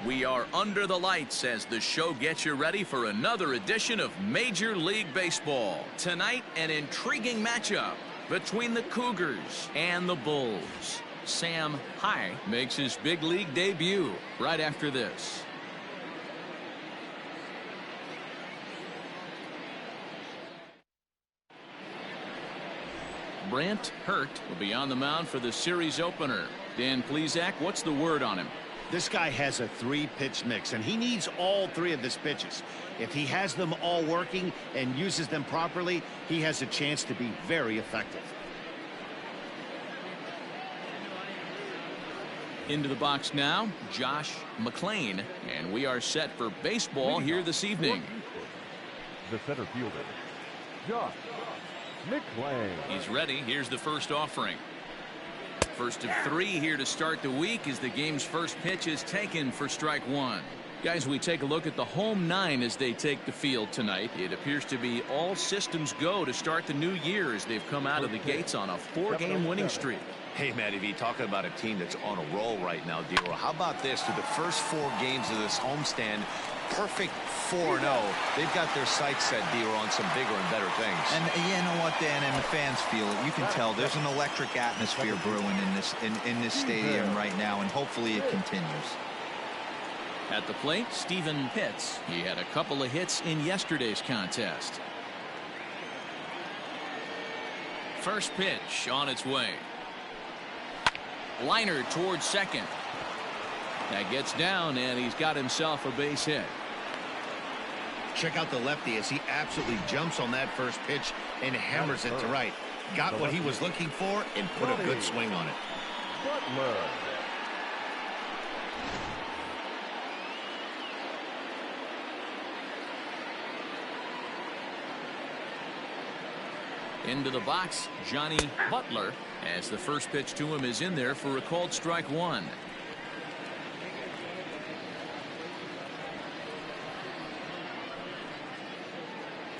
We are under the lights as the show gets you ready for another edition of Major League Baseball. Tonight, an intriguing matchup between the Cougars and the Bulls. Sam Ncaa makes his big league debut right after this. Brent Hurt will be on the mound for the series opener. Dan Plesac, what's the word on him? This guy has a 3-pitch mix, and he needs all 3 of his pitches. If he has them all working and uses them properly, he has a chance to be very effective. Into the box now, Josh McClain, and we are set for baseball here this evening. The center fielder, Josh McClain. He's ready. Here's the first offering. First of 3 here to start the week as the game's first pitch is taken for strike 1. Guys, we take a look at the home 9 as they take the field tonight. It appears to be all systems go to start the new year as they've come out of the gates on a 4-game winning streak. Hey, Matty V, talking about a team that's on a roll right now, Dero. How about this? Through the first 4 games of this homestand, perfect 4-0. They've got their sights set, Dero, on some bigger and better things. And you know what, Dan, and the fans feel it. You can tell there's an electric atmosphere brewing in this stadium right now, and hopefully it continues. At the plate, Steven Pitts. He had a couple of hits in yesterday's contest. First pitch on its way. Liner towards second. That gets down, and he's got himself a base hit. Check out the lefty as he absolutely jumps on that first pitch and hammers it to right. Got what he was looking for and put a good swing on it. Butler. Into the box, Johnny Butler, as the first pitch to him is in there for a called strike 1.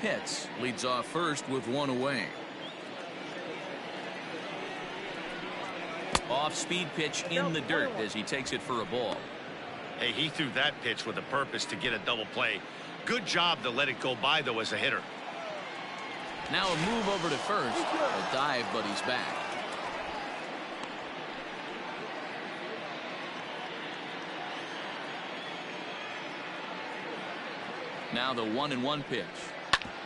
Pitts leads off first with 1 away. Off-speed pitch in the dirt as he takes it for a ball. Hey, he threw that pitch with a purpose to get a double play. Good job to let it go by, though, as a hitter. Now a move over to first. A dive, but he's back. Now the 1-1 pitch.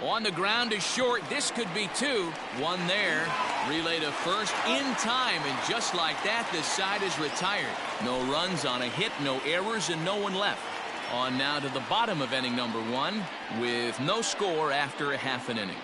On the ground is short. This could be 2. 1 there. Relay to first in time, and just like that, the side is retired. No runs on a hit, no errors, and no one left. On now to the bottom of inning number 1 with no score after a half an inning.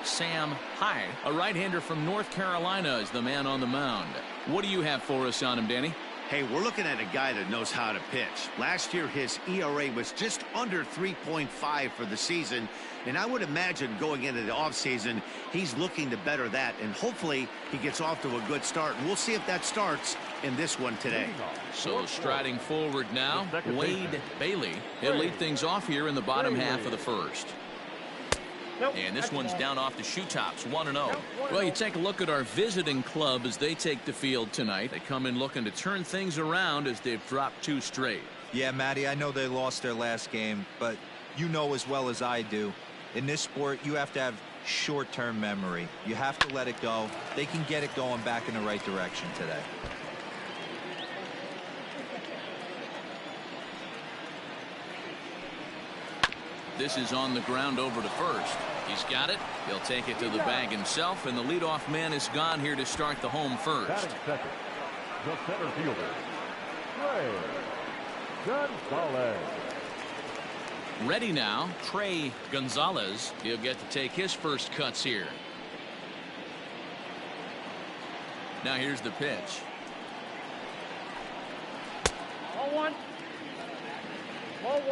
Sam Ncaa, a right-hander from North Carolina, is the man on the mound. What do you have for us on him, Danny? Hey, we're looking at a guy that knows how to pitch. Last year, his ERA was just under 3.5 for the season, and I would imagine going into the offseason, he's looking to better that, and hopefully he gets off to a good start. And we'll see if that starts in this one today. So striding forward now, Wade Bailey. He'll lead things off here in the bottom half of the first. And this one's down off the shoe tops, 1-0. Well, you take a look at our visiting club as they take the field tonight. They come in looking to turn things around as they've dropped 2 straight. Yeah, Matty, I know they lost their last game, but you know as well as I do, in this sport, you have to have short-term memory. You have to let it go. They can get it going back in the right direction today. This is on the ground over to first. He's got it. He'll take it to the bag himself, and the leadoff man is gone here to start the home first. Batting second, the center fielder, Trey Gonzalez. Ready now, Trey Gonzalez. He'll get to take his first cuts here. Now here's the pitch. 0-1.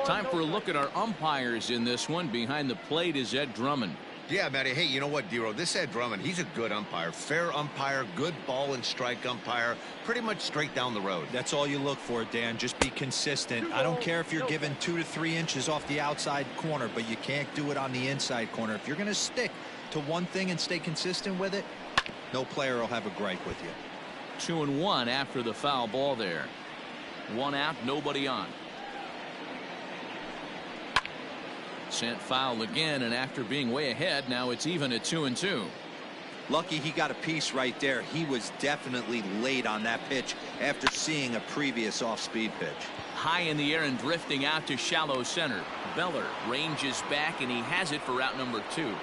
Time for a look at our umpires in this one. Behind the plate is Ed Drummond. Yeah, Matty. Hey, you know what, Dero? This Ed Drummond, he's a good umpire. Fair umpire, good ball and strike umpire. Pretty much straight down the road. That's all you look for, Dan. Just be consistent. I don't care if you're given 2 to 3 inches off the outside corner, but you can't do it on the inside corner. If you're going to stick to one thing and stay consistent with it, no player will have a gripe with you. 2-1 after the foul ball there. 1 out, nobody on. Sent foul again, and after being way ahead, now it's even at 2-2. Lucky he got a piece right there. He was definitely late on that pitch after seeing a previous off-speed pitch. High in the air and drifting out to shallow center. Beller ranges back, and he has it for out number 2.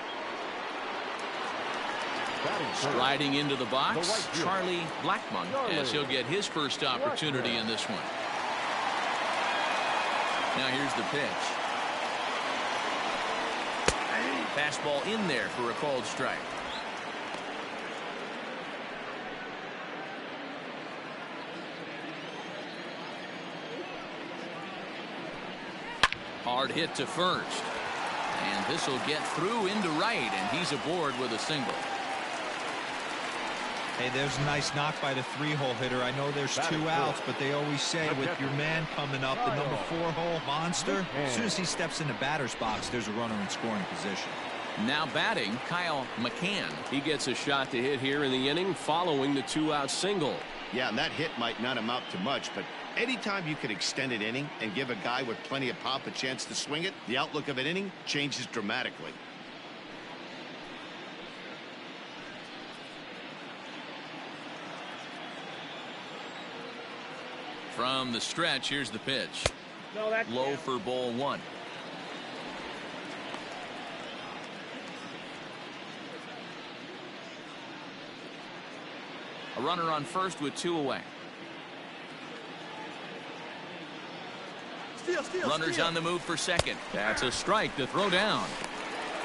Striding into the box, Charlie Blackmon, as he'll get his first opportunity in this one. Now here's the pitch. Fastball in there for a called strike. Hard hit to first. And this will get through into right, and he's aboard with a single. Hey, there's a nice knock by the 3-hole hitter. I know there's 2 outs, but they always say with your man coming up, the number 4-hole monster, as soon as he steps in the batter's box, there's a runner in scoring position. Now batting, Kyle McCann. He gets a shot to hit here in the inning following the 2-out single. Yeah, and that hit might not amount to much, but anytime you can extend an inning and give a guy with plenty of pop a chance to swing it, the outlook of an inning changes dramatically. From the stretch, here's the pitch. Low for ball 1. A runner on first with 2 away. Runners on the move for second. That's a strike to throw down.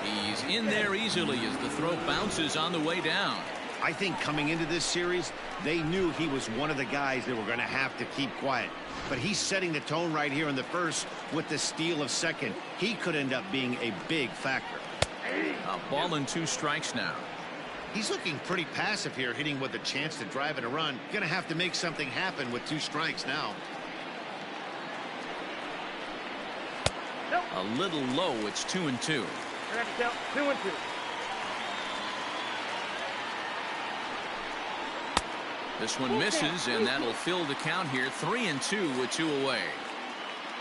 He's in there easily as the throw bounces on the way down. I think coming into this series, they knew he was one of the guys they were going to have to keep quiet. But he's setting the tone right here in the first with the steal of second. He could end up being a big factor. A ball and 2 strikes now. He's looking pretty passive here, hitting with a chance to drive in a run. Going to have to make something happen with 2 strikes now. A little low. It's 2-2. 2-2. This one misses, and that'll fill the count here. 3-2 with 2 away.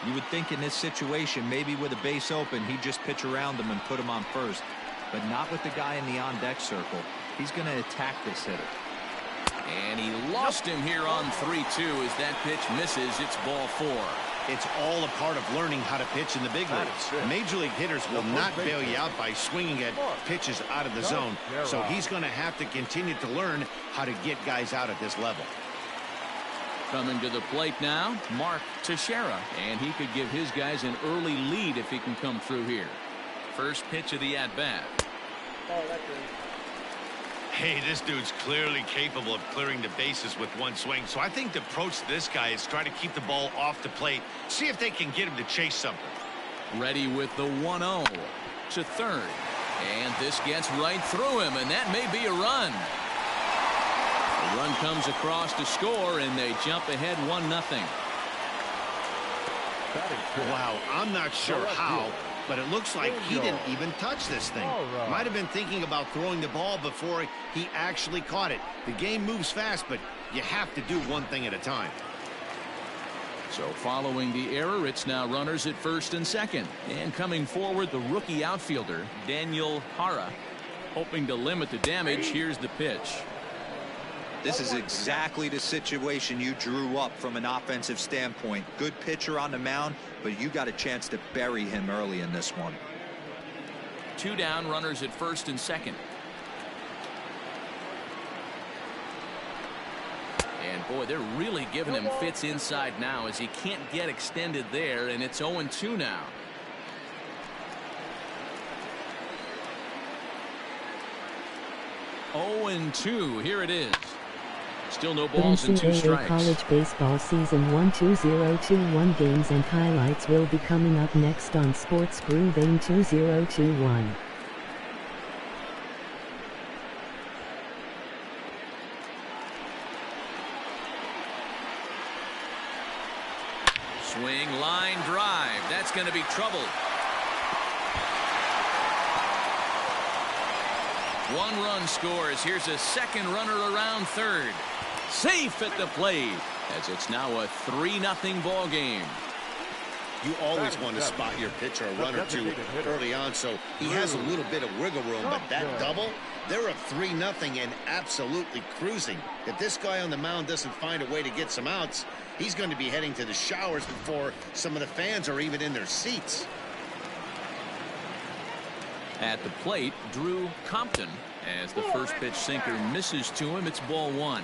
You would think in this situation, maybe with a base open, he'd just pitch around him and put him on first. But not with the guy in the on-deck circle. He's going to attack this hitter. And he lost him here on 3-2 as that pitch misses. It's ball 4. It's all a part of learning how to pitch in the big leagues. Major league hitters will not bail you out by swinging at pitches out of the zone. So he's going to have to continue to learn how to get guys out at this level. Coming to the plate now, Mark Teixeira. And he could give his guys an early lead if he can come through here. First pitch of the at-bat. Hey, this dude's clearly capable of clearing the bases with 1 swing. So I think the approach to this guy is try to keep the ball off the plate. See if they can get him to chase something. Ready with the 1-0 to third. And this gets right through him, and that may be a run. The run comes across to score, and they jump ahead 1-0. Wow, I'm not sure how, but it looks like he didn't even touch this thing. Might have been thinking about throwing the ball before he actually caught it. The game moves fast, but you have to do one thing at a time. So following the error, it's now runners at first and second. And coming forward, the rookie outfielder, Daniel Hara. Hoping to limit the damage, here's the pitch. This is exactly the situation you drew up from an offensive standpoint. Good pitcher on the mound, but you got a chance to bury him early in this one. 2 down, runners at first and second. And boy, they're really giving him fits inside now as he can't get extended there, and it's 0-2 now. Oh, and 2. Here it is. Still no balls and 2 strikes. College baseball season 1 2021 games and highlights will be coming up next on Sports Groove in 2021. Swing, line drive. That's going to be trouble. 1 run scores. Here's a second runner around third. Safe at the plate, as it's now a 3-0 ball game. You always want to spot your pitcher a run or two early on, so he has a little bit of wiggle room, but that double, they're up 3-0 and absolutely cruising. If this guy on the mound doesn't find a way to get some outs, he's going to be heading to the showers before some of the fans are even in their seats. At the plate, Drew Compton, as the first pitch sinker misses to him. It's ball 1.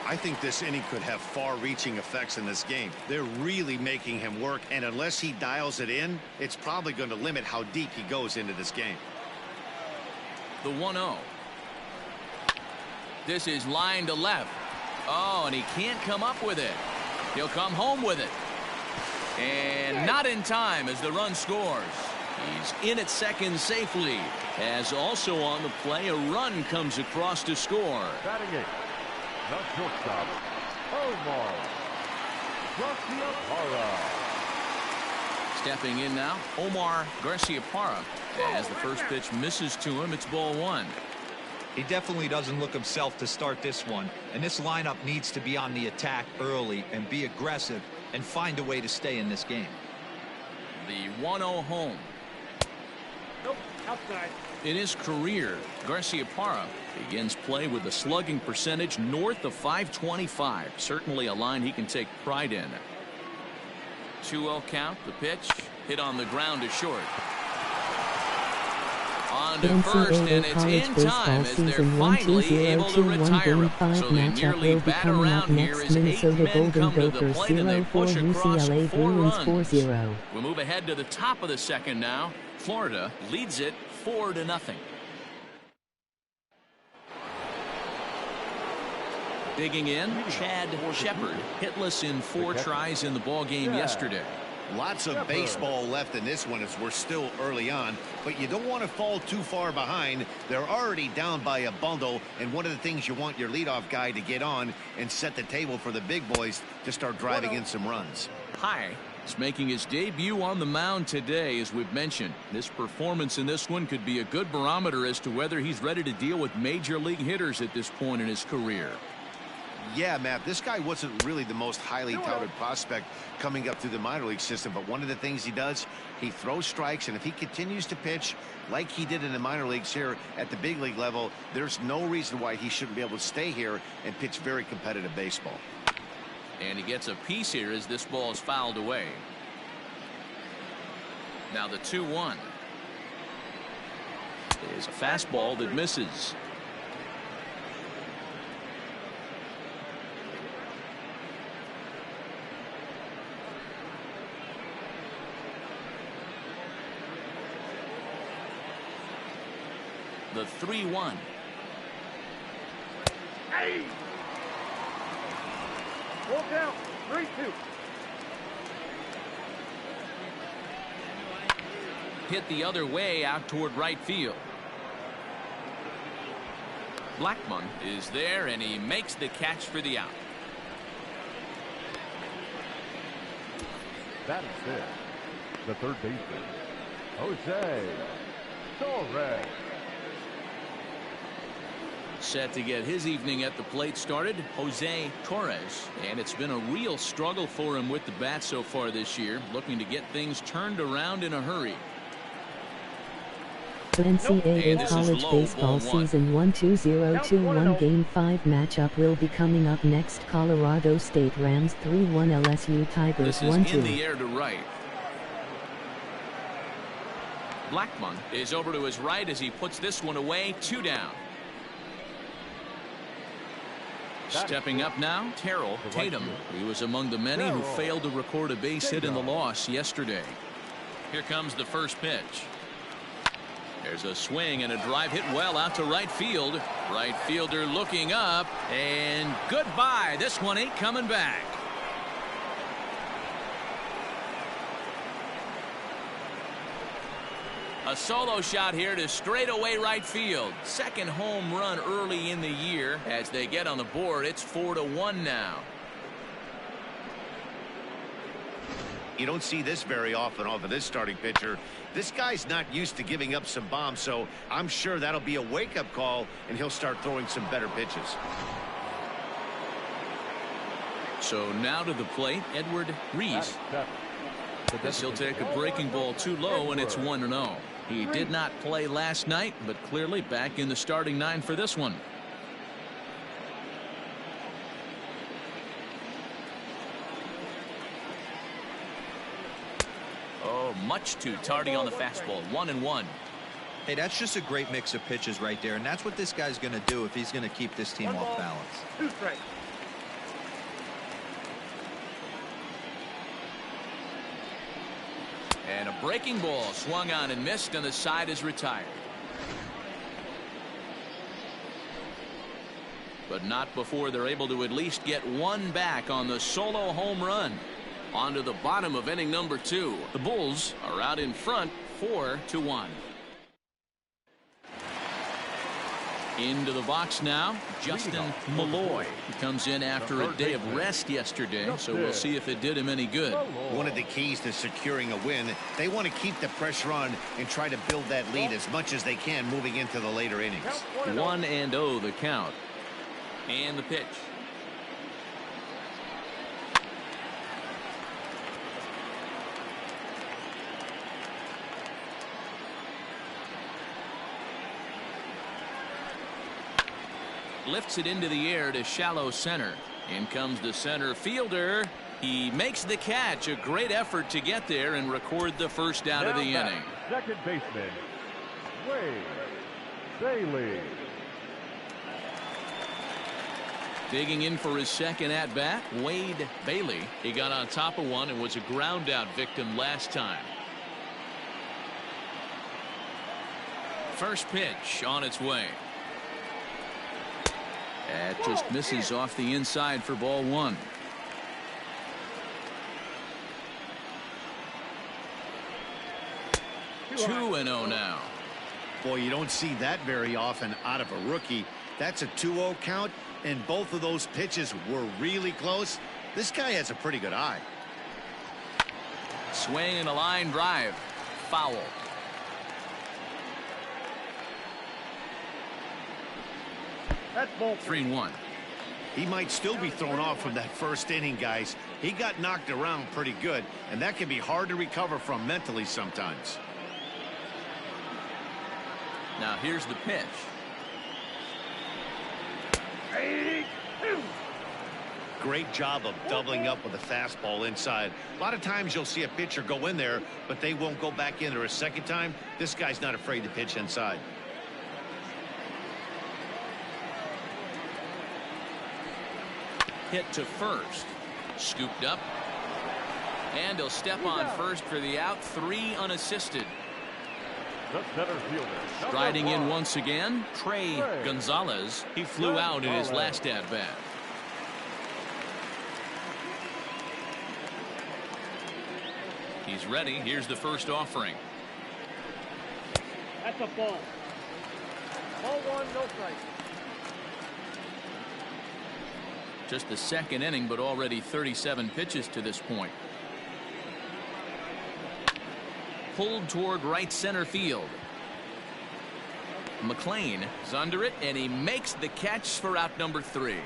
I think this inning could have far-reaching effects in this game. They're really making him work, and unless he dials it in, it's probably going to limit how deep he goes into this game. The 1-0. This is line to left. Oh, and he can't come up with it. He'll come home with it. And not in time as the run scores. He's in at second safely, as also on the play, a run comes across to score. Batting it, the shortstop, Omar Garciaparra. Stepping in now, Omar Garciaparra, as the first pitch misses to him. It's ball 1. He definitely doesn't look himself to start this one, and this lineup needs to be on the attack early and be aggressive and find a way to stay in this game. The 1-0 home. Outside. In his career, Garciaparra begins play with a slugging percentage north of .525. Certainly a line he can take pride in. 2-0 count. The pitch hit on the ground to short. On to first, and it's in time as they're finally able to retire him. So they nearly bat around here as 8 men come to the plate and they push across 4 runs. We move ahead to the top of the second now. Florida leads it 4-0. Digging in, Chad Shepard, hitless in 4 tries in the ball game yesterday. Lots of baseball left in this one as we're still early on, but you don't want to fall too far behind. They're already down by a bundle, and one of the things you want your leadoff guy to get on and set the table for the big boys to start driving in some runs. High is making his debut on the mound today, as we've mentioned. This performance in this one could be a good barometer as to whether he's ready to deal with major league hitters at this point in his career. Yeah, Matt, this guy wasn't really the most highly touted prospect coming up through the minor league system, but one of the things he does, he throws strikes, and if he continues to pitch like he did in the minor leagues here at the big league level, there's no reason why he shouldn't be able to stay here and pitch very competitive baseball. And he gets a piece here as this ball is fouled away. Now the 2-1 is a fastball that misses. The 3-1. Hey! Roll down, 3-2. Hit the other way out toward right field. Blackmon is there, and he makes the catch for the out. That is it. The third baseman, Jose Torres. Set to get his evening at the plate started, Jose Torres. And it's been a real struggle for him with the bat so far this year, looking to get things turned around in a hurry. The NCAA College Baseball Season 1-2-0-2-1 Game 5 matchup will be coming up next. Colorado State Rams 3-1 LSU Tigers 1-2. This is in the air to right. Blackmon is over to his right as he puts this one away. 2 down. Stepping up now, Terrell Tatum. He was among the many who failed to record a base hit in the loss yesterday. Here comes the first pitch. There's a swing and a drive hit well out to right field. Right fielder looking up, and goodbye. This one ain't coming back. A solo shot here to straightaway right field. Second home run early in the year. As they get on the board, it's 4-1 now. You don't see this very often off of this starting pitcher. This guy's not used to giving up some bombs, so I'm sure that'll be a wake-up call, and he'll start throwing some better pitches. So now to the plate, Edward Reese. This he'll take a breaking ball too low, and it's 1-0. He did not play last night, but clearly back in the starting 9 for this one. Oh, much too tardy on the fastball. 1-1. Hey, that's just a great mix of pitches right there, and that's what this guy's going to do if he's going to keep this team off balance. 2 strikes. And a breaking ball swung on and missed, and the side is retired. But not before they're able to at least get one back on the solo home run. On to the bottom of inning number 2. The Bulls are out in front 4-1. Into the box now, Justin Malloy. He comes in after a day of rest yesterday, so we'll see if it did him any good. One of the keys to securing a win, they want to keep the pressure on and try to build that lead as much as they can moving into the later innings. 1-0 the count. And the pitch. Lifts it into the air to shallow center. In comes the center fielder. He makes the catch. A great effort to get there and record the first out of the inning. Second baseman, Wade Bailey. Digging in for his second at-bat, Wade Bailey. He got on top of one and was a ground-out victim last time. First pitch on its way. That just misses off the inside for ball 1. Two 2-0 now. Boy, you don't see that very often out of a rookie. That's a 2-0 count, and both of those pitches were really close. This guy has a pretty good eye. Swing and a line drive. Foul. That's ball 3-1. He might still be thrown off from that first inning, guys. He got knocked around pretty good, and that can be hard to recover from mentally sometimes. Now here's the pitch. Great job of doubling up with a fastball inside. A lot of times you'll see a pitcher go in there, but they won't go back in there a second time. This guy's not afraid to pitch inside. Hit to first. Scooped up. And he'll step on first for the out. 3 unassisted. The center fielder. Striding in once again, Trey Gonzalez. He flew out in his last at-bat. He's ready. Here's the first offering. That's a ball. Ball 1, no strike. Just the second inning, but already 37 pitches to this point. Pulled toward right center field. McLean is under it, and he makes the catch for out number 3.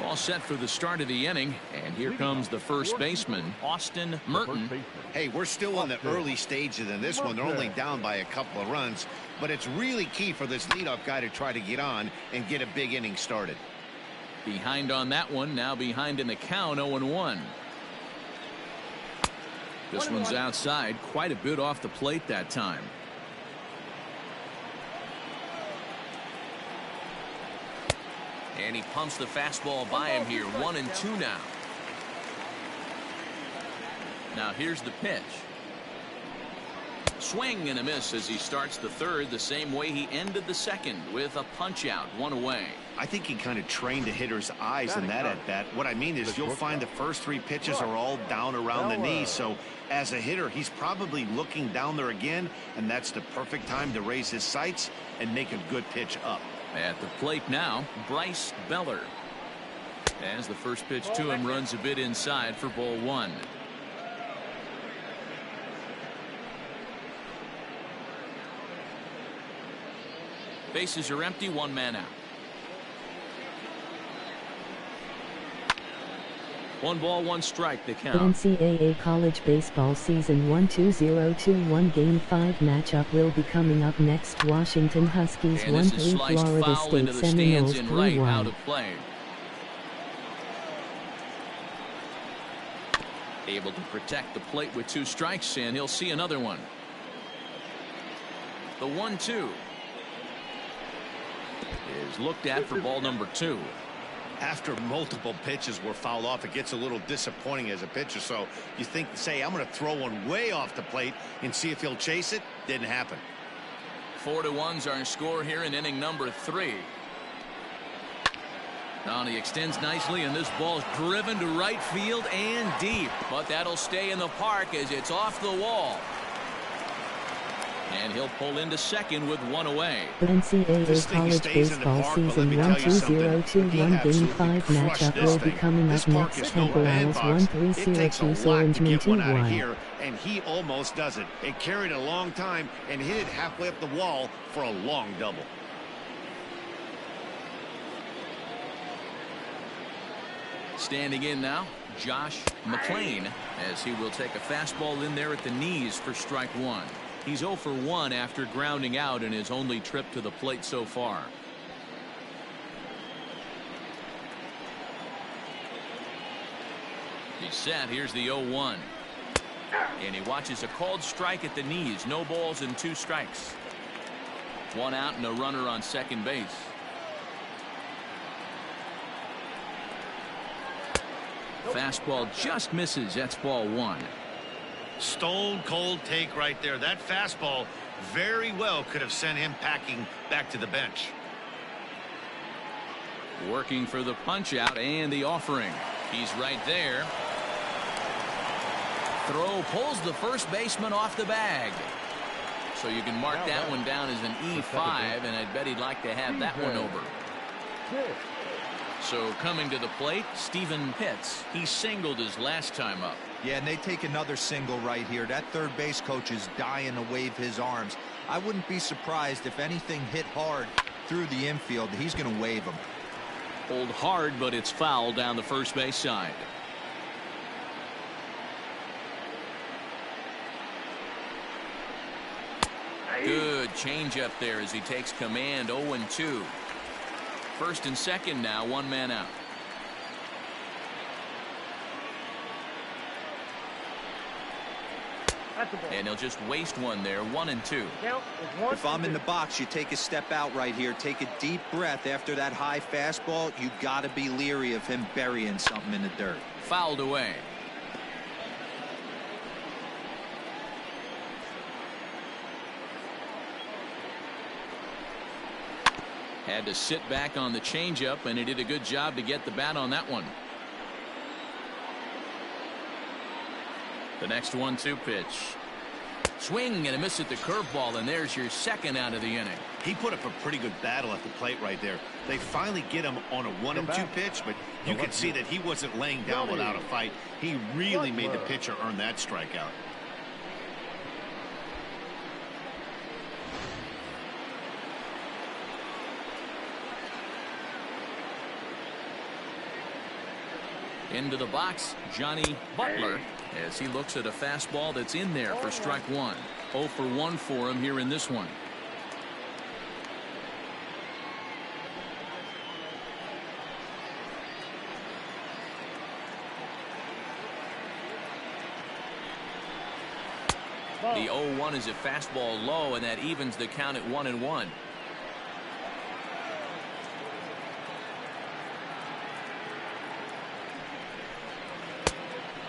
All set for the start of the inning, and here comes the first baseman, Austin Merton. Hey, we're still in the early stages in this one. They're only down by a couple of runs, but it's really key for this leadoff guy to try to get on and get a big inning started. Behind on that one, now behind in the count, 0-1. This one's outside, quite a bit off the plate that time. And he pumps the fastball by him here. 1-2 now. Now here's the pitch. Swing and a miss as he starts the third the same way he ended the second, with a punch out, 1 away. I think he kind of trained the hitter's eyes in that at bat. What I mean is you'll find the first 3 pitches are all down around the knee. So as a hitter, he's probably looking down there again, and that's the perfect time to raise his sights and make a good pitch up. At the plate now, Bryce Beller. As the first pitch to him runs a bit inside for ball 1. Bases are empty, one man out. 1 ball, 1 strike, the count. NCAA college baseball season 1-2021 Game 5 matchup will be coming up next. Washington Huskies 1-3 Florida State Seminoles 3-1. Out of play. Able to protect the plate with 2 strikes, and he'll see another one. The 1-2 is looked at for ball number 2. After multiple pitches were fouled off, it gets a little disappointing as a pitcher. So you think, say, I'm going to throw one way off the plate and see if he'll chase it. Didn't happen. 4-1's our score here in inning number 3. Now he extends nicely, and this ball's driven to right field and deep. But that'll stay in the park as it's off the wall. And he'll pull into second with 1 away. NCAA college baseball season 1-2021 Game 5 matchup will be coming up next. Temple Owls 1-3 Syracuse Orangemen 2-1. And he almost does it. It carried a long time and hit it halfway up the wall for a long double. Standing in now, Josh McClain, as he will take a fastball in there at the knees for strike 1. He's 0 for 1 after grounding out in his only trip to the plate so far. He's set. Here's the 0-1. And he watches a called strike at the knees. No balls and 2 strikes. 1 out and a runner on second base. Fastball just misses. That's ball 1. Stone cold take right there. That fastball very well could have sent him packing back to the bench. Working for the punch out and the offering. He's right there. Throw pulls the first baseman off the bag. So you can mark that one down as an E5, and I'd bet he'd like to have that one over. So coming to the plate, Stephen Pitts. He singled his last time up. Yeah, and they take another single right here. That third base coach is dying to wave his arms. I wouldn't be surprised if anything hit hard through the infield. He's going to wave them. Pulled hard, but it's foul down the first base side. Good changeup there as he takes command. 0-2. First and second now, 1 man out. And he'll just waste one there. 1-2. If I'm in the box, you take a step out right here. Take a deep breath after that high fastball. You got to be leery of him burying something in the dirt. Fouled away. Had to sit back on the changeup, and he did a good job to get the bat on that one. The next 1-2 pitch. Swing and a miss at the curveball, and there's your second out of the inning. He put up a pretty good battle at the plate right there. They finally get him on a 1-2 pitch, but you could see that he wasn't laying down without a fight. He really made the pitcher earn that strikeout. Into the box, Johnny Butler, as he looks at a fastball that's in there for strike 1. 0 for 1 for him here in this one. The 0-1 is a fastball low, and that evens the count at 1-1.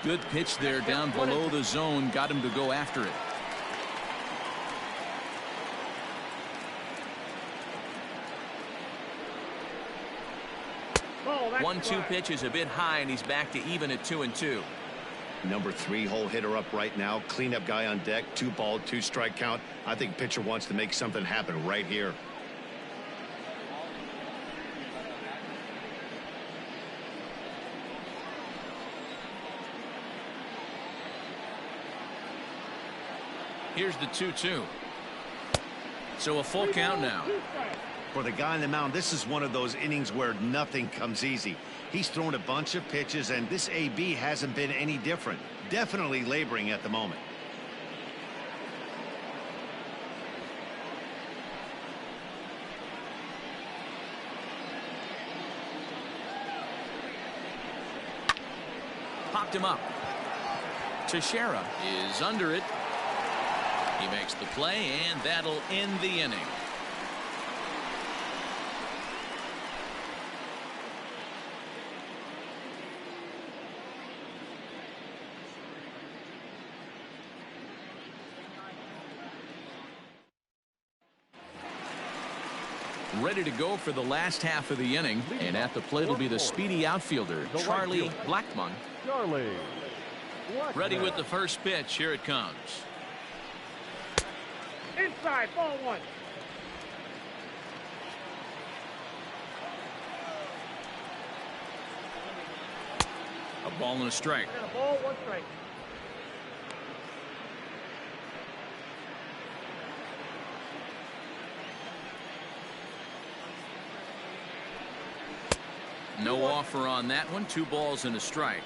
Good pitch there down below the zone. Got him to go after it. Oh, 1-2 pitch is a bit high, and he's back to even at 2-2. Number 3 hole hitter up right now. Cleanup guy on deck. 2 ball, 2 strike count. I think pitcher wants to make something happen right here. Here's the 2-2. So a full count now. For the guy on the mound, this is one of those innings where nothing comes easy. He's thrown a bunch of pitches, and this AB hasn't been any different. Definitely laboring at the moment. Popped him up. Teixeira is under it. He makes the play, and that'll end the inning. Ready to go for the last half of the inning, and at the plate will be the speedy outfielder, Charlie Blackmon. Charlie. Ready with the first pitch. Here it comes. Inside, ball one. A ball and a strike. And a ball, one strike. No offer on that one. 2 balls and a strike.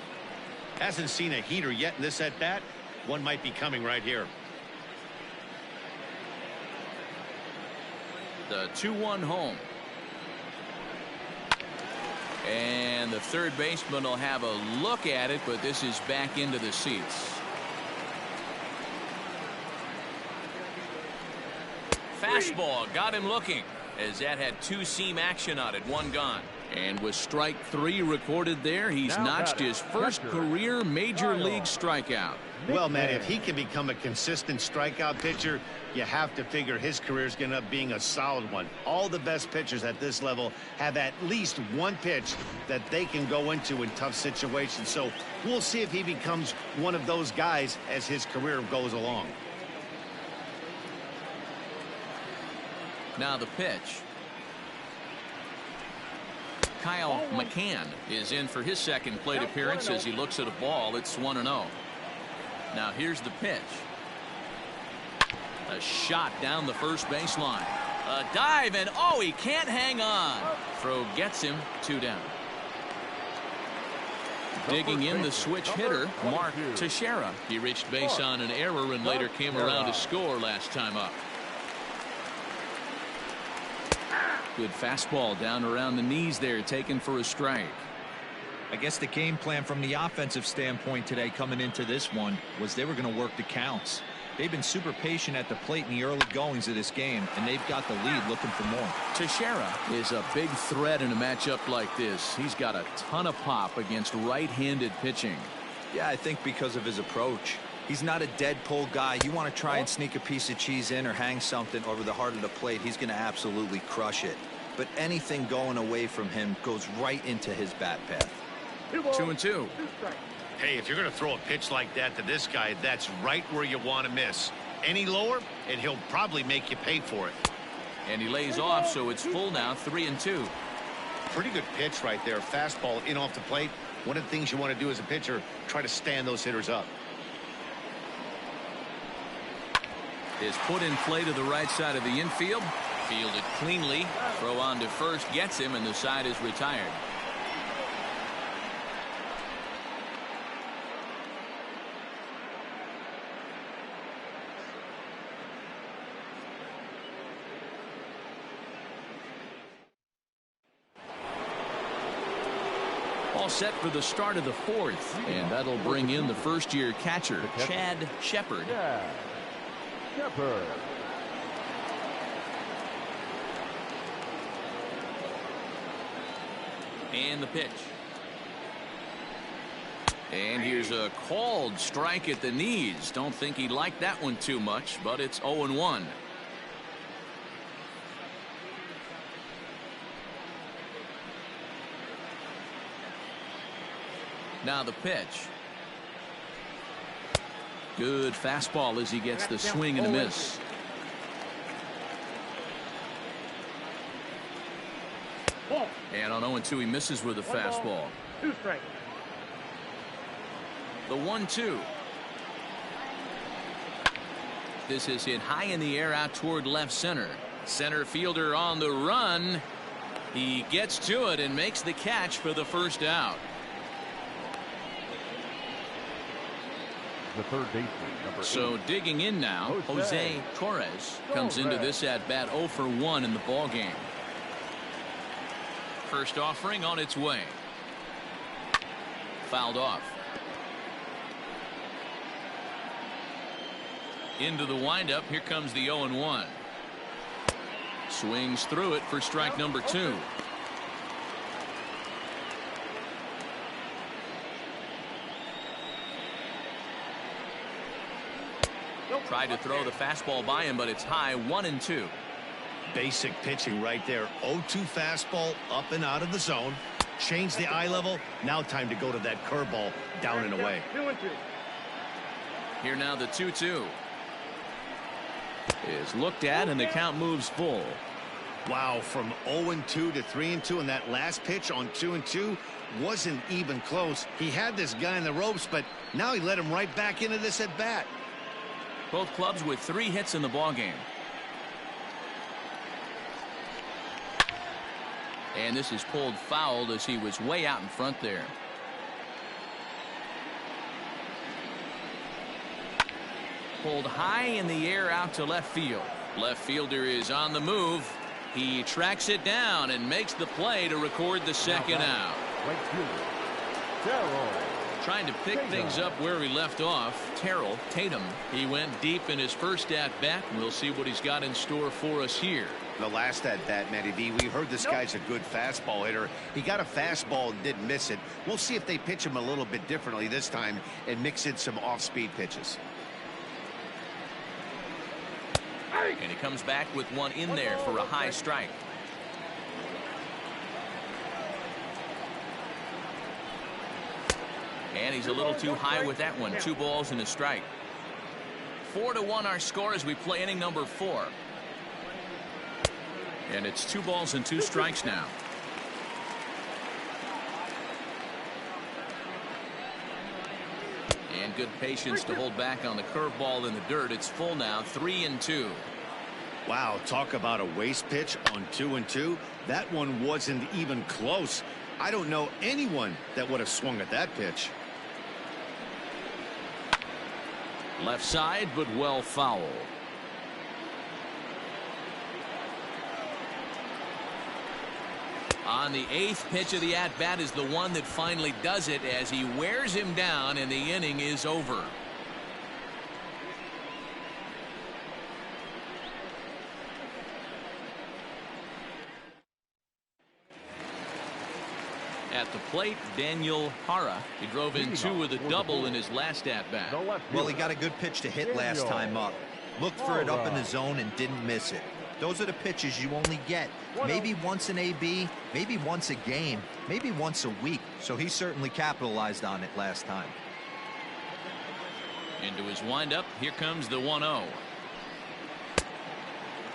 Hasn't seen a heater yet in this at bat. One might be coming right here. The 2-1 home. And the third baseman will have a look at it, but this is back into the seats. Fastball got him looking, as that had 2 seam action on it, 1 gone. And with strike 3 recorded there, he's notched his first career major league strikeout. Well, man, if he can become a consistent strikeout pitcher, you have to figure his career is going to end up being a solid one. All the best pitchers at this level have at least one pitch that they can go into in tough situations. So we'll see if he becomes one of those guys as his career goes along. Now the pitch. Kyle McCann is in for his second plate appearance as he looks at a ball. It's 1-0. Now here's the pitch. A shot down the first baseline. A dive, and oh, he can't hang on. Throw gets him. 2 down. Digging in the switch hitter, Mark Teixeira. He reached base on an error and later came around to score last time up. Good fastball down around the knees there, taken for a strike. I guess the game plan from the offensive standpoint today coming into this one was they were going to work the counts. They've been super patient at the plate in the early goings of this game, and they've got the lead looking for more. Teixeira is a big threat in a matchup like this. He's got a ton of pop against right-handed pitching. Yeah, I think because of his approach. He's not a dead pull guy. You want to try and sneak a piece of cheese in or hang something over the heart of the plate, he's going to absolutely crush it. But anything going away from him goes right into his bat path. 2-2. Hey, if you're going to throw a pitch like that to this guy, that's right where you want to miss. Any lower, and he'll probably make you pay for it. And he lays off, so it's full now, 3-2. Pretty good pitch right there. Fastball in off the plate. One of the things you want to do as a pitcher, try to stand those hitters up. Is put in play to the right side of the infield. Fielded cleanly. Throw on to first gets him, and the side is retired. All set for the start of the 4th, and that'll bring in the first-year catcher, Chad Shepard. Yeah. Shepard. And the pitch. And here's a called strike at the knees. Don't think he liked that one too much, but it's 0-1. Now the pitch. Good fastball as he gets the swing and a miss. And on 0-2, he misses with a fastball. 2 strikes. The 1-2. This is hit high in the air out toward left center. Center fielder on the run. He gets to it and makes the catch for the first out. The third baseman, number 8. So digging in now, Jose Torres comes into this at bat 0 for 1 in the ball game. First offering on its way. Fouled off. Into the windup. Here comes the 0-1. Swings through it for strike number 2. Tried to throw the fastball by him, but it's high. 1-2. Basic pitching right there. 0-2 fastball up and out of the zone. Change the eye level. Now time to go to that curveball down and away. 2-2. Here now the 2-2 is looked at and the count moves full. Wow, from 0-2 to 3-2, and that last pitch on 2-2 wasn't even close. He had this guy in the ropes, but now he let him right back into this at bat. Both clubs with 3 hits in the ball game. And this is pulled foul as he was way out in front there. Pulled high in the air out to left field. Left fielder is on the move. He tracks it down and makes the play to record the second out. Right fielder, Terrell. Trying to pick things up where he left off. Terrell Tatum. He went deep in his first at bat. We'll see what he's got in store for us here. The last at bat, Matty V, we heard this guy's a good fastball hitter. He got a fastball and didn't miss it. We'll see if they pitch him a little bit differently this time and mix in some off-speed pitches. And he comes back with one in there for a high strike. And he's a little too high with that one. 2 balls and a strike. 4-1 our score as we play inning number 4. And it's 2 balls and 2 strikes now. And good patience to hold back on the curveball in the dirt. It's full now. 3-2. Wow, talk about a waste pitch on 2-2. That one wasn't even close. I don't know anyone that would have swung at that pitch. Left side, but well foul. On the 8th pitch of the at-bat is the one that finally does it as he wears him down and the inning is over. At the plate, Daniel Hara. He drove in 2 with a double in his last at-bat. Well, he got a good pitch to hit last time up. Looked for it up in the zone and didn't miss it. Those are the pitches you only get maybe once an AB, maybe once a game, maybe once a week. So he certainly capitalized on it last time. Into his windup, here comes the 1-0.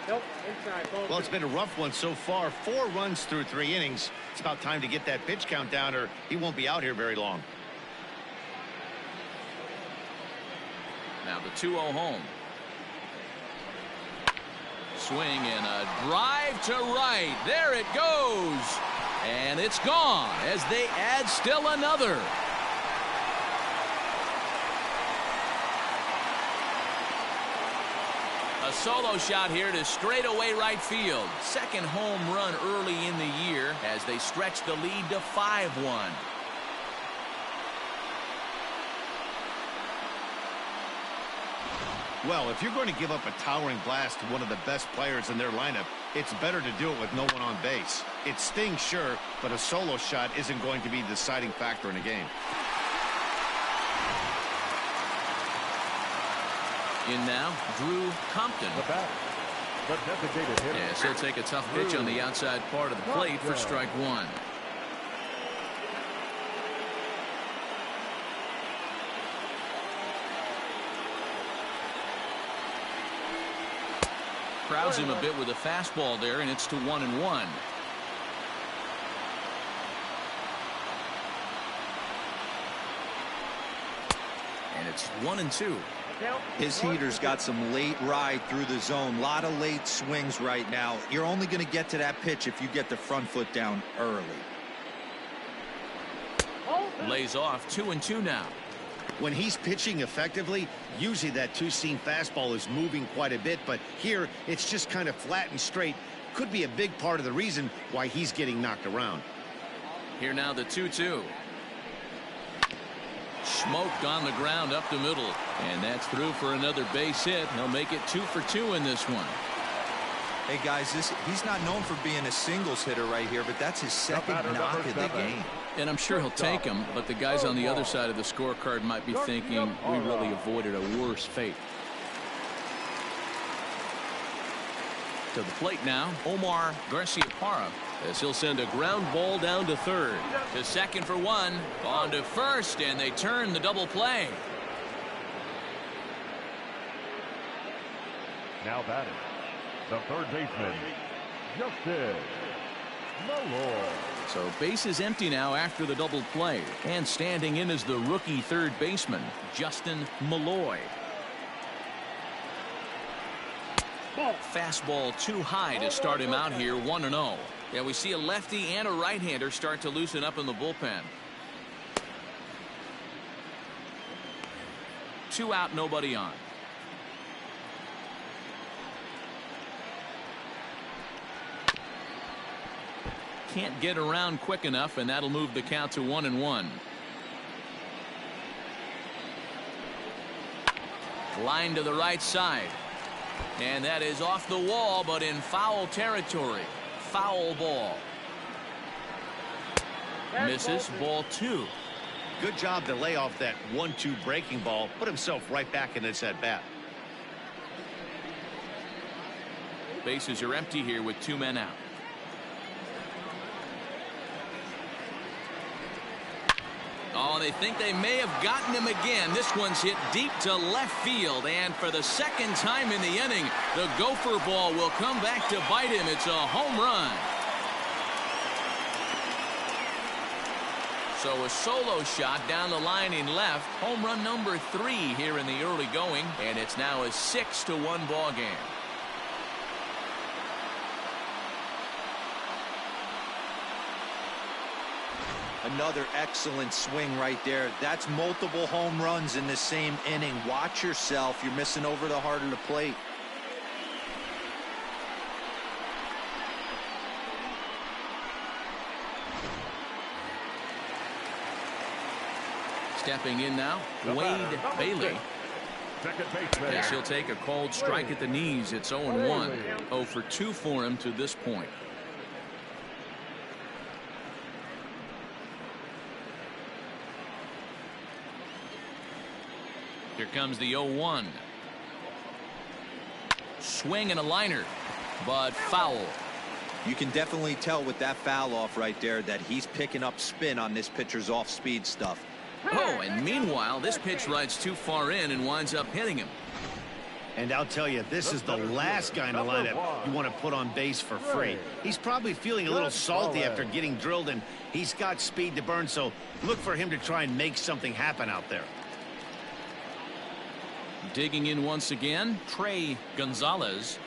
Nope, inside. Ball Well, it's been a rough one so far. 4 runs through 3 innings. It's about time to get that pitch count down or he won't be out here very long. Now the 2-0 home. Swing and a drive to right. There it goes. And it's gone as they add still another. A solo shot here to straightaway right field. Second home run early in the year as they stretch the lead to 5-1. Well, if you're going to give up a towering blast to one of the best players in their lineup, it's better to do it with no one on base. It stings, sure, but a solo shot isn't going to be the deciding factor in a game. In now, Drew Compton. The batter, the designated hitter. Yes, he'll take a tough pitch on the outside part of the plate for strike 1. Crowds him a bit with a fastball there, and it's to 1-1. And it's 1-2. His heater's got some late ride through the zone. A lot of late swings right now. You're only going to get to that pitch if you get the front foot down early. Lays off 2-2 now. When he's pitching effectively, usually that two-seam fastball is moving quite a bit, but here it's just kind of flat and straight. Could be a big part of the reason why he's getting knocked around. Here now the 2-2. Smoked on the ground up the middle, and that's through for another base hit. He'll make it 2 for 2 in this one. Hey guys, he's not known for being a singles hitter right here, but that's his second knock of the game. And I'm sure he'll take him, but the guys on the other side of the scorecard might be thinking we really avoided a worse fate. To the plate now, Omar Garciaparra, as he'll send a ground ball down to third. To second for one, on to first, and they turn the double play. Now batting, the third baseman, Justin Malloy. So base is empty now after the double play, and standing in is the rookie third baseman, Justin Malloy. Fastball too high to start him out here, 1-0. Yeah, we see a lefty and a right-hander start to loosen up in the bullpen. 2 out, nobody on. Can't get around quick enough, and that'll move the count to 1-1. Line to the right side. And that is off the wall, but in foul territory. Foul ball. Misses, ball 2. Good job to lay off that 1-2 breaking ball. Put himself right back in this at-bat. Bases are empty here with 2 men out. Oh, they think they may have gotten him again. This one's hit deep to left field, and for the second time in the inning, the gopher ball will come back to bite him. It's a home run. So a solo shot down the line in left. Home run number 3 here in the early going, and it's now a 6-1 ball game. Another excellent swing right there. That's multiple home runs in the same inning. Watch yourself. You're missing over the heart of the plate. Stepping in now, Wade Bailey. Second baseman. Yes, he'll take a called strike at the knees. It's 0-1. 0 for 2 for him to this point. Here comes the 0-1. Swing and a liner, but foul. You can definitely tell with that foul off right there that he's picking up spin on this pitcher's off-speed stuff. Oh, and meanwhile, this pitch rides too far in and winds up hitting him. And I'll tell you, this is the last guy in the lineup you want to put on base for free. He's probably feeling a little salty after getting drilled, and he's got speed to burn, so look for him to try and make something happen out there. Digging in once again, Trey Gonzalez.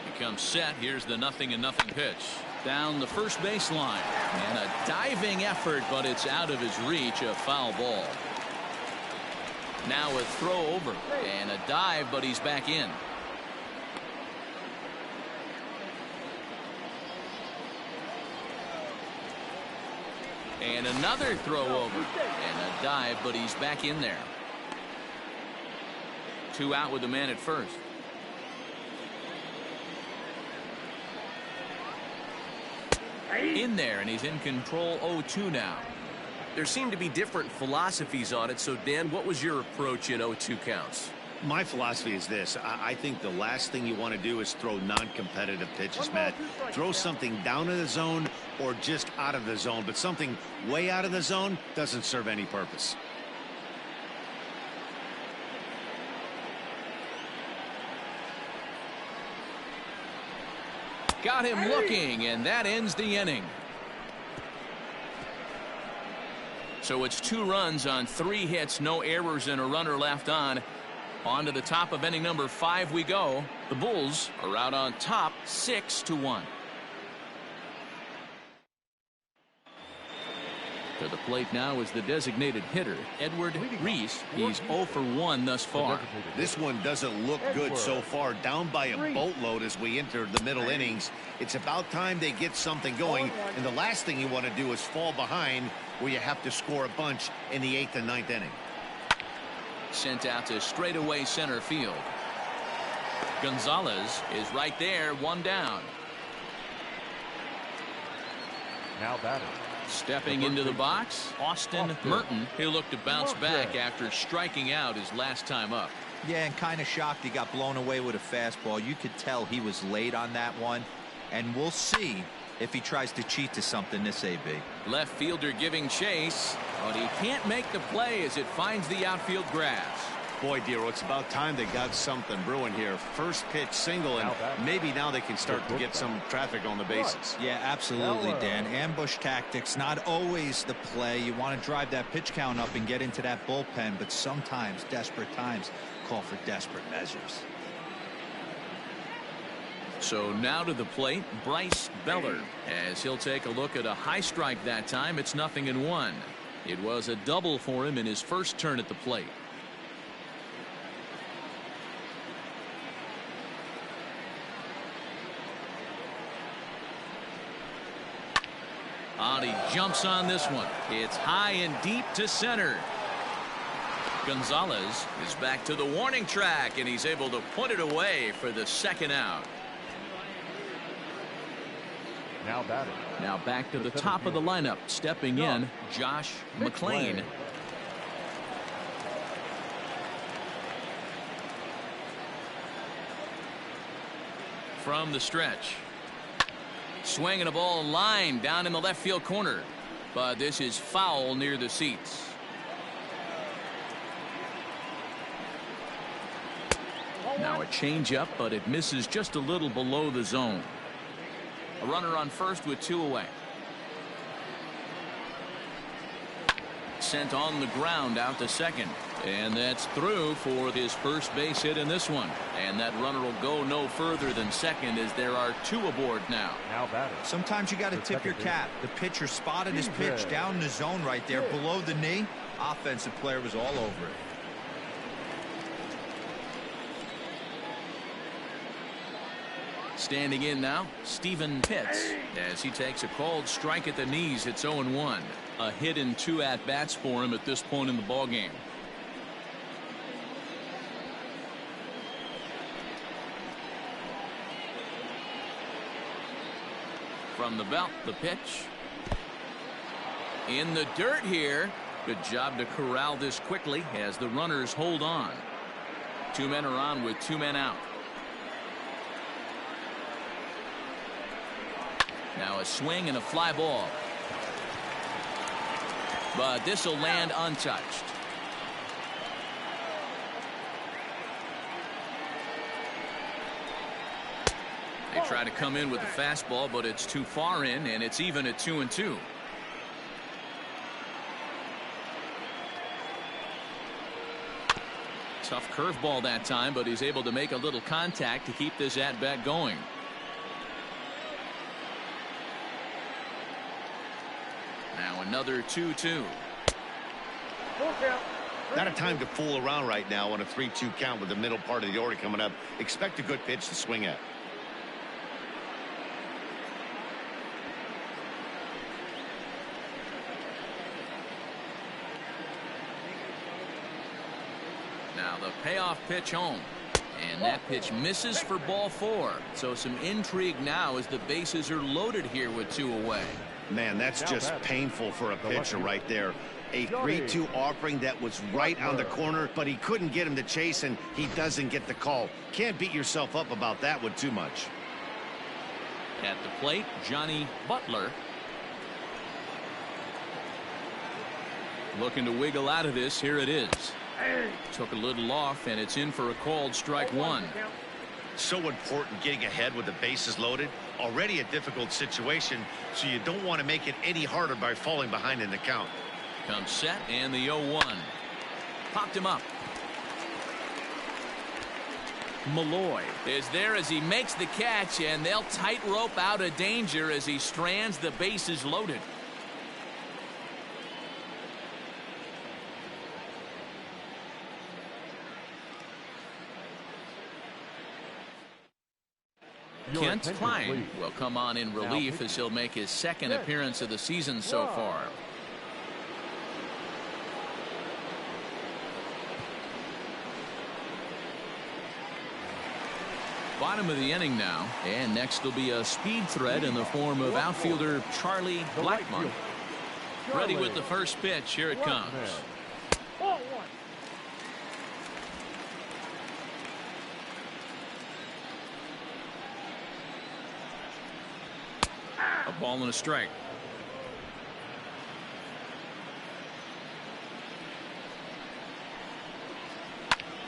He comes set. Here's the 0-0 pitch. Down the first baseline. And a diving effort, but it's out of his reach. A foul ball. Now a throw over. And a dive, but he's back in. And another throw over. And a dive, but he's back in there. 2 out with the man at first. In there, and he's in control. 0-2 now. There seem to be different philosophies on it. So, Dan, what was your approach in 0-2 counts? My philosophy is this. I think the last thing you want to do is throw non-competitive pitches, Matt. Throw something down in the zone or just out of the zone, but something way out of the zone doesn't serve any purpose. Got him looking, and that ends the inning. So it's 2 runs on 3 hits, no errors, and a runner left on. On to the top of inning number 5 we go. The Bulls are out on top 6-1. To the plate now is the designated hitter, Edward Reese. He's 0 for 1 thus far. This one doesn't look good so far. Down by a boatload as we enter the middle innings. It's about time they get something going. And the last thing you want to do is fall behind where you have to score a bunch in the 8th and 9th inning. Sent out to straightaway center field. Gonzalez is right there, 1 down. Now batting. Stepping into the box, Austin Merton. He'll look to bounce back after striking out his last time up. Yeah, and kind of shocked he got blown away with a fastball. You could tell he was late on that one. And we'll see if he tries to cheat to something this AB. Left fielder giving chase, but he can't make the play as it finds the outfield grass. Boy, Dero, it's about time they got something brewing here. First pitch single, and maybe now they can start to get some traffic on the bases. Yeah, absolutely, Dan. Ambush tactics, not always the play. You want to drive that pitch count up and get into that bullpen, but sometimes desperate times call for desperate measures. So now to the plate, Bryce Beller, as he'll take a look at a high strike that time. It's 0-1. It was a double for him in his first turn at the plate. He jumps on this one. It's high and deep to center. Gonzalez is back to the warning track, and he's able to put it away for the 2nd out. Now batting. Now back to the top of the lineup. Stepping in, Josh McClain. From the stretch. Swinging a ball line down in the left field corner. But this is foul near the seats. Now a changeup, but it misses just a little below the zone. A runner on first with 2 away. Sent on the ground out to second. And that's through for his first base hit in this one. And that runner will go no further than second as there are 2 aboard now. Now batting. Sometimes you got to tip your cap. The pitcher spotted his pitch down in the zone right there below the knee. Offensive player was all over it. Standing in now, Steven Pitts, as he takes a called strike at the knees. It's 0-1. A hit in 2 at-bats for him at this point in the ballgame. From the belt, the pitch. In the dirt here. Good job to corral this quickly as the runners hold on. 2 men are on with 2 men out. Now a swing and a fly ball. But this will land untouched. They try to come in with the fastball, but it's too far in, and it's even at 2-2. Tough curveball that time, but he's able to make a little contact to keep this at-bat going. Now another 2-2. Not a time to fool around right now on a 3-2 count with the middle part of the order coming up. Expect a good pitch to swing at. Now the payoff pitch home. And that pitch misses for ball 4. So some intrigue now as the bases are loaded here with 2 away. Man, that's just painful for a pitcher right there. A 3-2 offering that was right on the corner, but he couldn't get him to chase, and he doesn't get the call. Can't beat yourself up about that one too much. At the plate, Johnny Butler. Looking to wiggle out of this. Here it is. Took a little off, and it's in for a called strike 1. So important getting ahead with the bases loaded. Already a difficult situation, so you don't want to make it any harder by falling behind in the count. comes set and the 0-1. Popped him up. Malloy is there as he makes the catch, and they'll tightrope out of danger as he strands the bases loaded. Kent Klein will come on in relief as he'll make his second appearance of the season so far. Bottom of the inning now, and next will be a speed threat in the form of outfielder Charlie Blackmon. Ready with the first pitch. Here it comes. A ball and a strike.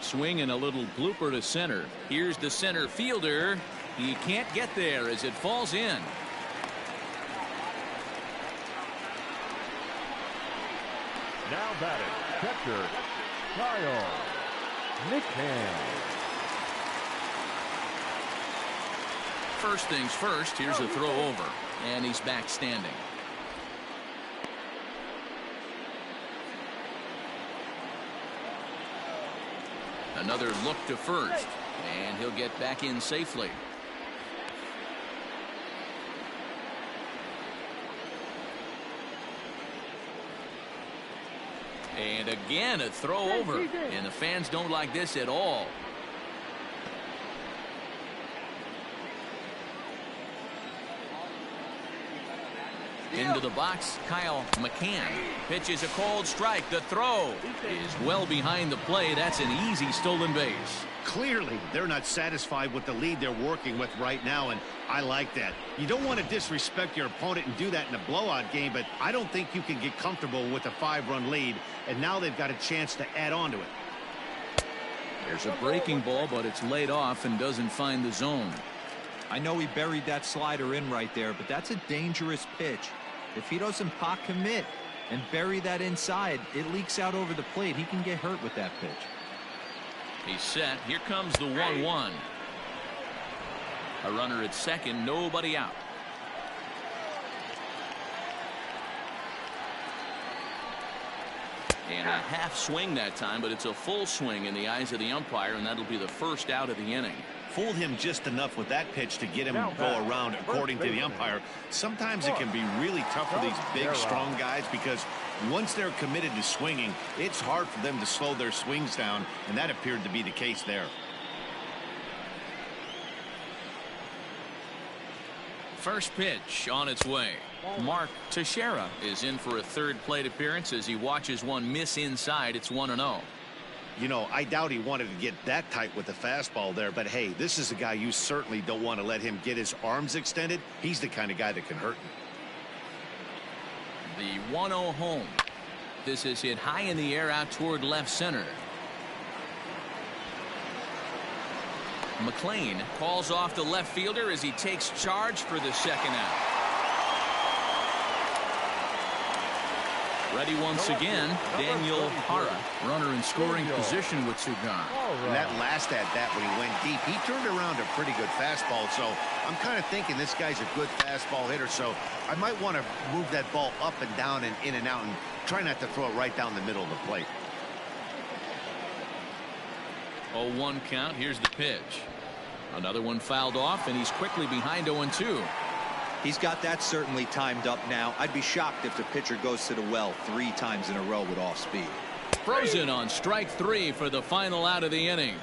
Swing and a little blooper to center. Here's the center fielder. He can't get there as it falls in. Now batting, catcher, Kyle Ncaa. First things first, here's a throw over, and he's back standing. Another look to first, and he'll get back in safely. And again a throw over, and the fans don't like this at all. Into the box, Kyle McCann pitches a cold strike. The throw is well behind the play. That's an easy stolen base. Clearly, they're not satisfied with the lead they're working with right now, and I like that. You don't want to disrespect your opponent and do that in a blowout game, but I don't think you can get comfortable with a 5-run lead, and now they've got a chance to add on to it. There's a breaking ball, but it's laid off and doesn't find the zone. I know he buried that slider in right there, but that's a dangerous pitch. If he doesn't pot commit and bury that inside, it leaks out over the plate. He can get hurt with that pitch. He's set. Here comes the 1-1. A runner at second, nobody out. And a half swing that time, but it's a full swing in the eyes of the umpire, and that'll be the first out of the inning. Fooled him just enough with that pitch to get him to go around, according to the umpire. Sometimes it can be really tough for these big, strong guys because once they're committed to swinging, it's hard for them to slow their swings down, and that appeared to be the case there. First pitch on its way. Mark Teixeira is in for a third plate appearance as he watches one miss inside. It's 1-0. You know, I doubt he wanted to get that tight with the fastball there, but hey, this is a guy you certainly don't want to let him get his arms extended. He's the kind of guy that can hurt you. The 1-0 home. This is hit high in the air out toward left center. McLean calls off the left fielder as he takes charge for the second out. Ready once again, Daniel Hara, runner in scoring position with Ncaa. And that last at bat when he went deep, he turned around a pretty good fastball. So I'm kind of thinking this guy's a good fastball hitter. So I might want to move that ball up and down and in and out and try not to throw it right down the middle of the plate. 0-1 count. Here's the pitch. Another one fouled off, and he's quickly behind 0-2. He's got that certainly timed up now. I'd be shocked if the pitcher goes to the well 3 times in a row with off speed. Frozen on strike 3 for the final out of the inning.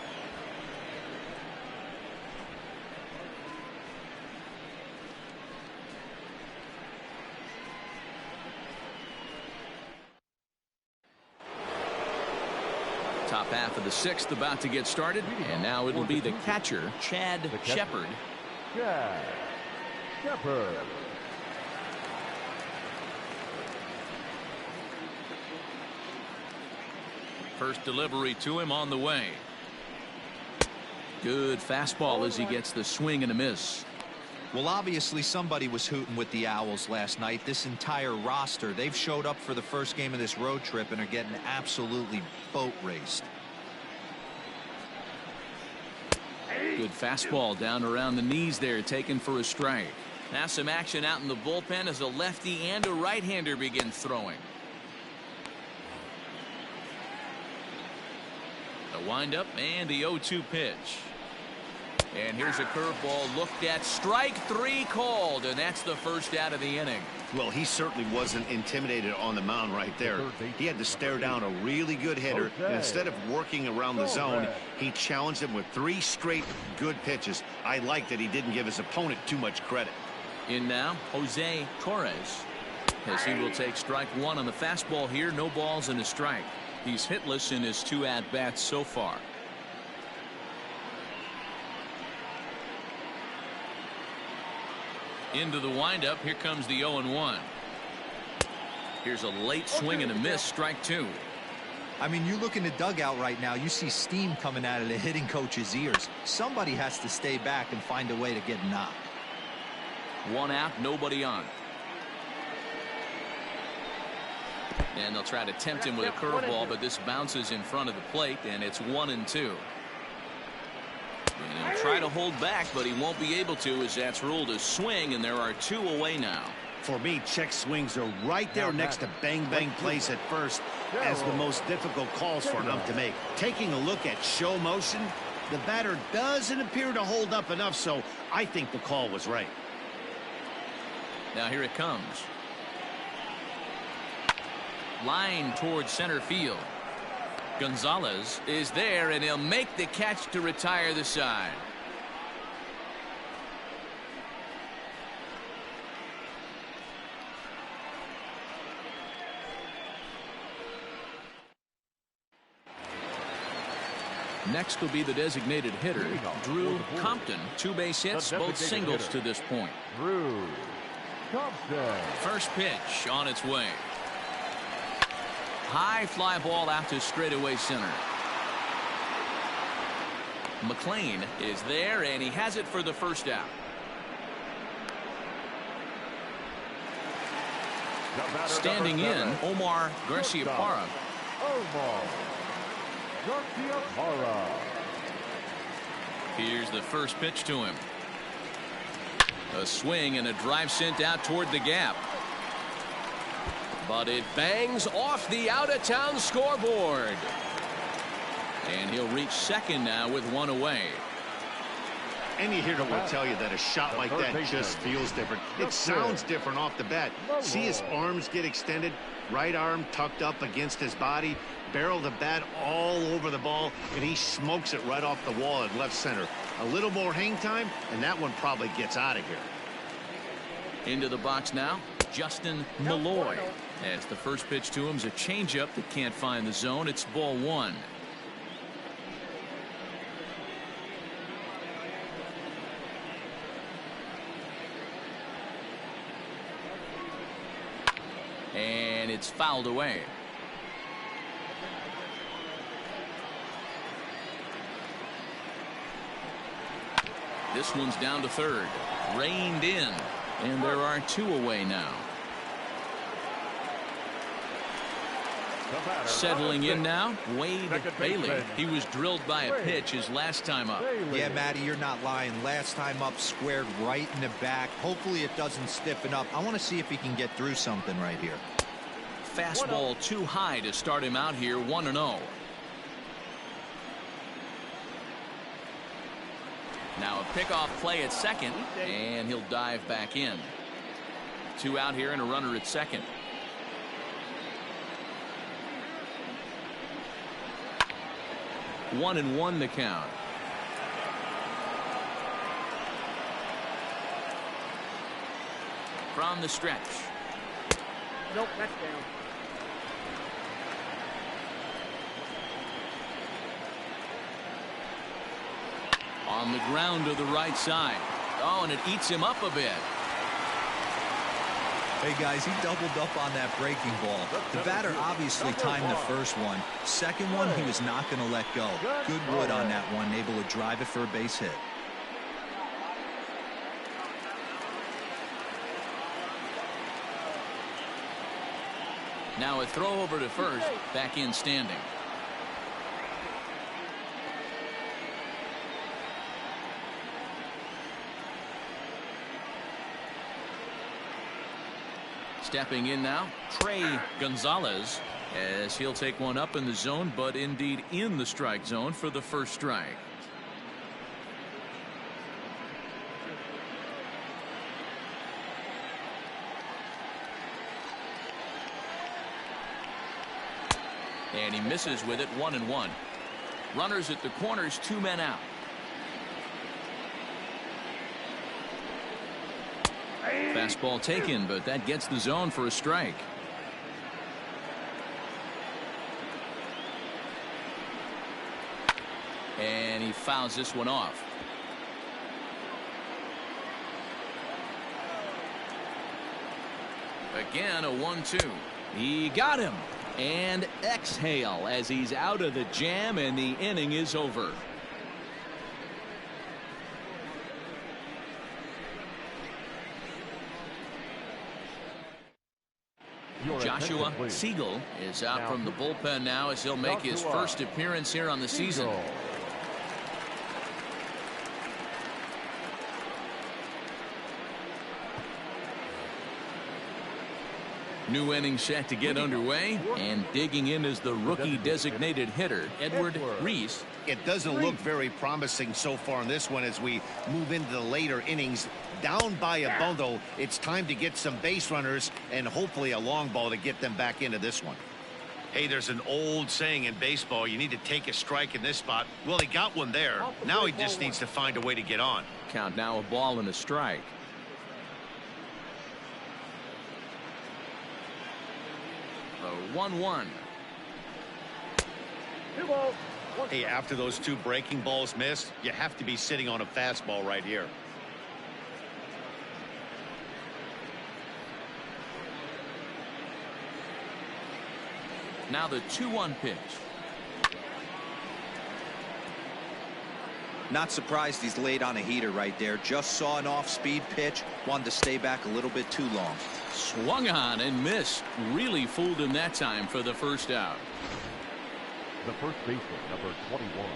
Top half of the 6th about to get started, and now it'll be the catcher, Chad Shepard. Chad Shepard. First delivery to him on the way. Good fastball as he gets the swing and a miss. Well, obviously somebody was hooting with the Owls last night. This entire roster, they've showed up for the first game of this road trip and are getting absolutely boat raced. Good fastball down around the knees there, taken for a strike. Now some action out in the bullpen as a lefty and a right-hander begin throwing. A windup and the 0-2 pitch. And here's a curveball looked at. Strike three called, and that's the first out of the inning. Well, he certainly wasn't intimidated on the mound right there. He had to stare down a really good hitter, and instead of working around the zone, he challenged him with 3 straight good pitches. I like that he didn't give his opponent too much credit. In now, Jose Torres, as he will take strike 1 on the fastball here. No balls and a strike. He's hitless in his 2 at-bats so far. Into the windup. Here comes the 0-1. Here's a late swing and a miss. Strike 2. I mean, you look in the dugout right now, you see steam coming out of the hitting coach's ears. Somebody has to stay back and find a way to get knocked. 1 out, nobody on. And they'll try to tempt him with a curveball, but this bounces in front of the plate, and it's 1-2. And he'll try to hold back, but he won't be able to, as that's ruled a swing, and there are 2 away now. For me, check swings are right there next to bang-bang plays at first as the most difficult calls for an ump to make. Taking a look at show motion, the batter doesn't appear to hold up enough, so I think the call was right. Now here it comes. Line towards center field. Gonzalez is there, and he'll make the catch to retire the side. Next will be the designated hitter, Drew Compton. 2 base hits, both singles to this point. Drew Compton. First pitch on its way. High fly ball out to straightaway center. McLean is there, and he has it for the first out. Standing in, Omar Garciaparra. Omar Garciaparra. Here's the first pitch to him. A swing and a drive sent out toward the gap. But it bangs off the out-of-town scoreboard. And he'll reach second now with 1 away. Any hitter will tell you that a shot like that just feels different. It sounds different off the bat. See his arms get extended, right arm tucked up against his body, barrel the bat all over the ball, and he smokes it right off the wall at left center. A little more hang time, and that one probably gets out of here. Into the box now, Justin Malloy. As the first pitch to him is a changeup that can't find the zone. It's ball 1. And it's fouled away. This one's down to third. Reined in. And there are 2 away now. Settling in now, Wade Bailey. He was drilled by a pitch his last time up. Yeah, Matty, you're not lying. Last time up, squared right in the back. Hopefully it doesn't stiffen up. I want to see if he can get through something right here. Fastball too high to start him out here, 1-0. Now a pickoff play at second, and he'll dive back in. 2 out here and a runner at second. One and 1 the count. From the stretch. Nope, that's down. On the ground to the right side. Oh, and it eats him up a bit. Hey, guys, he doubled up on that breaking ball. The batter obviously timed the first one. Second one, he was not going to let go. Good wood on that one, able to drive it for a base hit. Now a throw over to first, back in standing. Stepping in now, Trey Gonzalez, as he'll take one up in the zone, but indeed in the strike zone for the first strike. And he misses with it, 1-1. Runners at the corners, 2 men out. Fastball taken, but that gets the zone for a strike. And he fouls this one off. Again, a 1-2. He got him. And exhale as he's out of the jam, and the inning is over. Joshua Siegel is out from the bullpen now as he'll make his first appearance here on the season. New inning set to get underway, and digging in is the rookie designated hitter, Edward Reese. It doesn't look very promising so far in this one as we move into the later innings. Down by a bundle, it's time to get some base runners and hopefully a long ball to get them back into this one. Hey, there's an old saying in baseball, you need to take a strike in this spot. Well, he got one there. Now he just needs to find a way to get on. Count now, a ball and a strike. A 1-1. Hey, after those 2 breaking balls missed, you have to be sitting on a fastball right here. Now the 2-1 pitch. Not surprised he's laid on a heater right there. Just saw an off-speed pitch. Wanted to stay back a little bit too long. Swung on and missed. Really fooled him that time for the first out. The first baseman, number 21,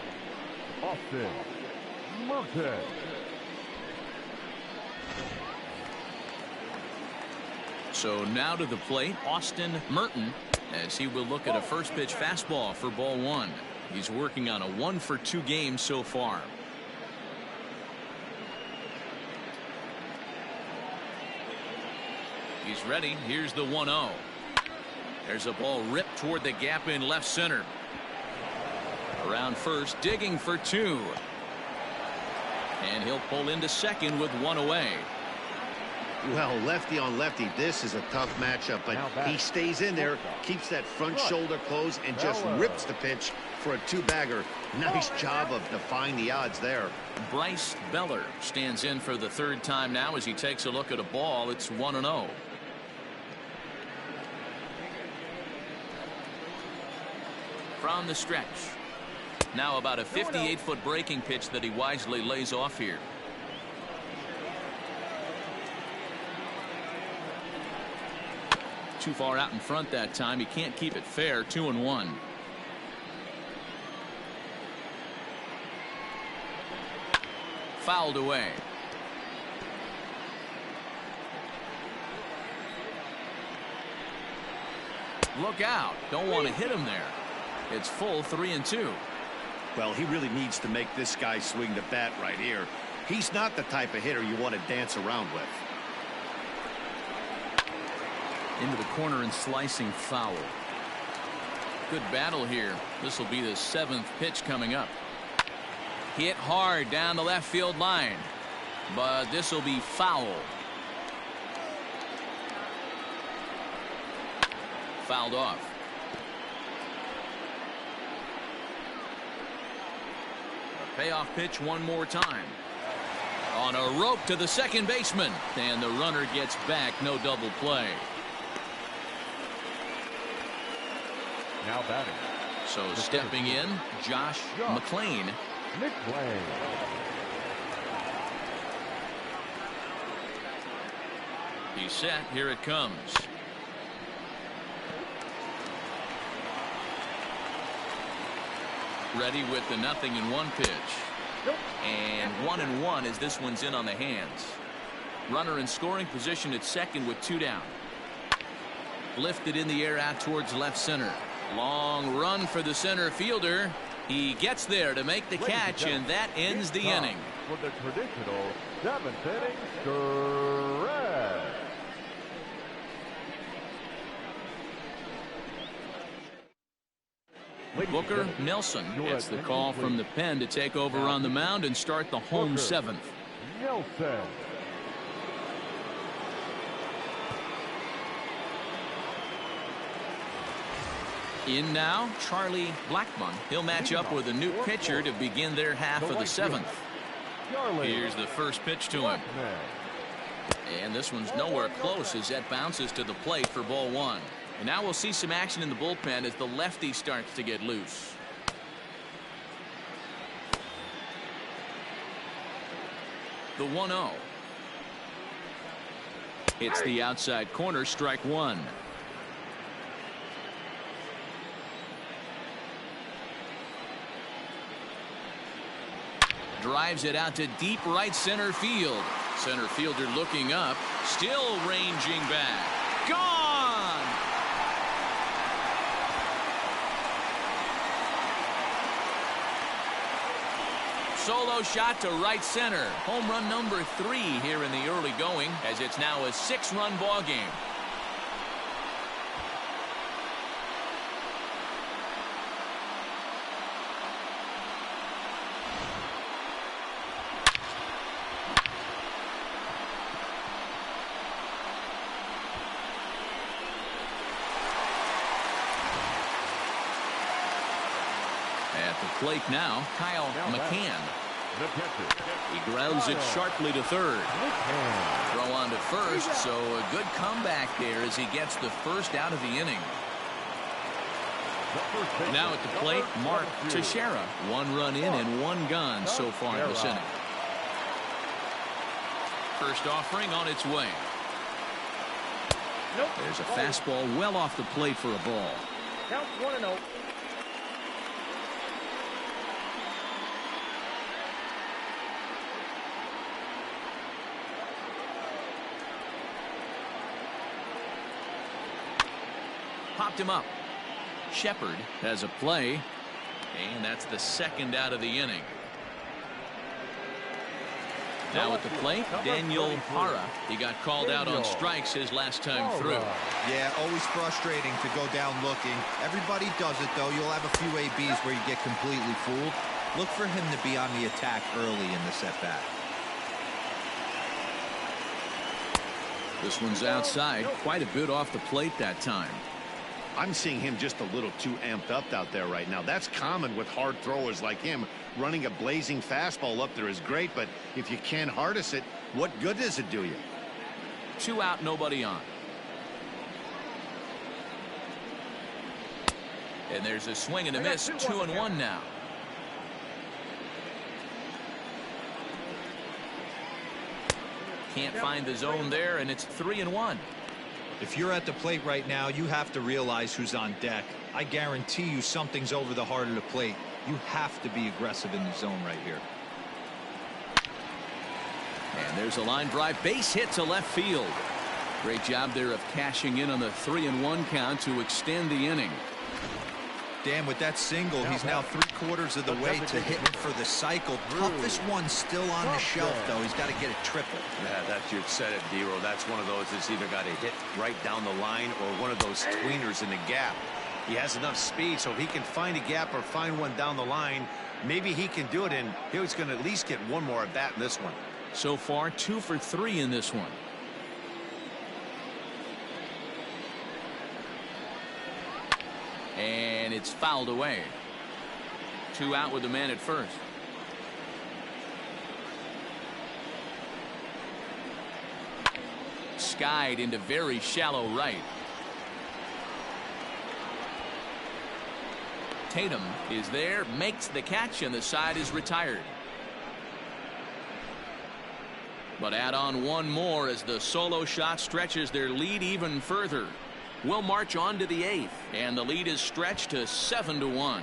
Austin Merton. So now to the plate, Austin Merton, as he will look at a first pitch fastball for ball 1. He's working on a 1-for-2 game so far. He's ready. Here's the 1-0. There's a ball ripped toward the gap in left center. Around first, digging for 2. And he'll pull into second with 1 away. Well, lefty on lefty, this is a tough matchup, but he stays in there, keeps that front shoulder closed, and just rips the pitch for a 2-bagger. Nice job of defying the odds there. Bryce Beller stands in for the 3rd time now as he takes a look at a ball. It's 1-0. From the stretch. Now about a 58-foot breaking pitch that he wisely lays off here. Too far out in front that time. He can't keep it fair. 2-1. Fouled away. Look out. Don't want to hit him there. It's full 3-2. Well, he really needs to make this guy swing the bat right here. He's not the type of hitter you want to dance around with. Into the corner and slicing foul. Good battle here. This will be the 7th pitch coming up. Hit hard down the left field line, but this will be foul. Fouled off. A payoff pitch one more time. On a rope to the second baseman, and the runner gets back. No double play. Now batting. So stepping in, Josh McClain. He's set. Here it comes. Ready with the 0-1 pitch. And 1-1 as this one's in on the hands. Runner in scoring position at second with 2 down. Lifted in the air out towards left center. Long run for the center fielder. He gets there to make the catch, and that ends the inning. For the traditional 7th inning stretch. Booker Nelson gets the call from the pen to take over on the mound and start the home 7th. Nelson. In now, Charlie Blackmon. He'll match up with a new pitcher to begin their half of the 7th. Here's the first pitch to him. And this one's nowhere close as that bounces to the plate for ball 1. And now we'll see some action in the bullpen as the lefty starts to get loose. The 1-0. It's the outside corner, strike 1. Drives it out to deep right center field. Center fielder looking up, still ranging back. Gone! Solo shot to right center. Home run number 3 here in the early going, as it's now a 6-run ball game. At the plate now, Kyle McCann. He grounds it sharply to third. Throw on to first, so a good comeback there as he gets the first out of the inning. Now at the plate, Mark Teixeira. 1 run in and 1 gone so far in this inning. First offering on its way. There's a fastball well off the plate for a ball. Count 1-0. Popped him up. Shepard has a play, and that's the 2nd out of the inning. Now at the plate, Daniel Hara. He got called out on strikes his last time through. Yeah, always frustrating to go down looking. Everybody does it, though. You'll have a few ABs where you get completely fooled. Look for him to be on the attack early in the setback. This one's outside, quite a bit off the plate that time. I'm seeing him just a little too amped up out there right now. That's common with hard throwers like him. Running a blazing fastball up there is great, but if you can't harness it, what good does it do you? 2 out, nobody on. And there's a swing and a miss. 2-1 now. Can't find the zone there, and it's 3-1. If you're at the plate right now, you have to realize who's on deck. I guarantee you something's over the heart of the plate. You have to be aggressive in the zone right here. And there's a line drive, base hit to left field. Great job there of cashing in on the 3-1 count to extend the inning. Dan, with that single, he's now 3/4 of the way to hitting for the cycle. Toughest one still on the shelf, though. He's got to get a triple. Yeah, that's, you've said it, Dero. That's one of those that's either got to hit right down the line or one of those tweeners in the gap. He has enough speed, so if he can find a gap or find one down the line, maybe he can do it, and he's going to at least get one more at bat in this one. So far, 2 for 3 in this one. And it's fouled away. 2 out with the man at first. Skied into very shallow right. Tatum is there, makes the catch, and the side is retired. But add on one more as the solo shot stretches their lead even further. We'll march on to the 8th, and the lead is stretched to 7-1.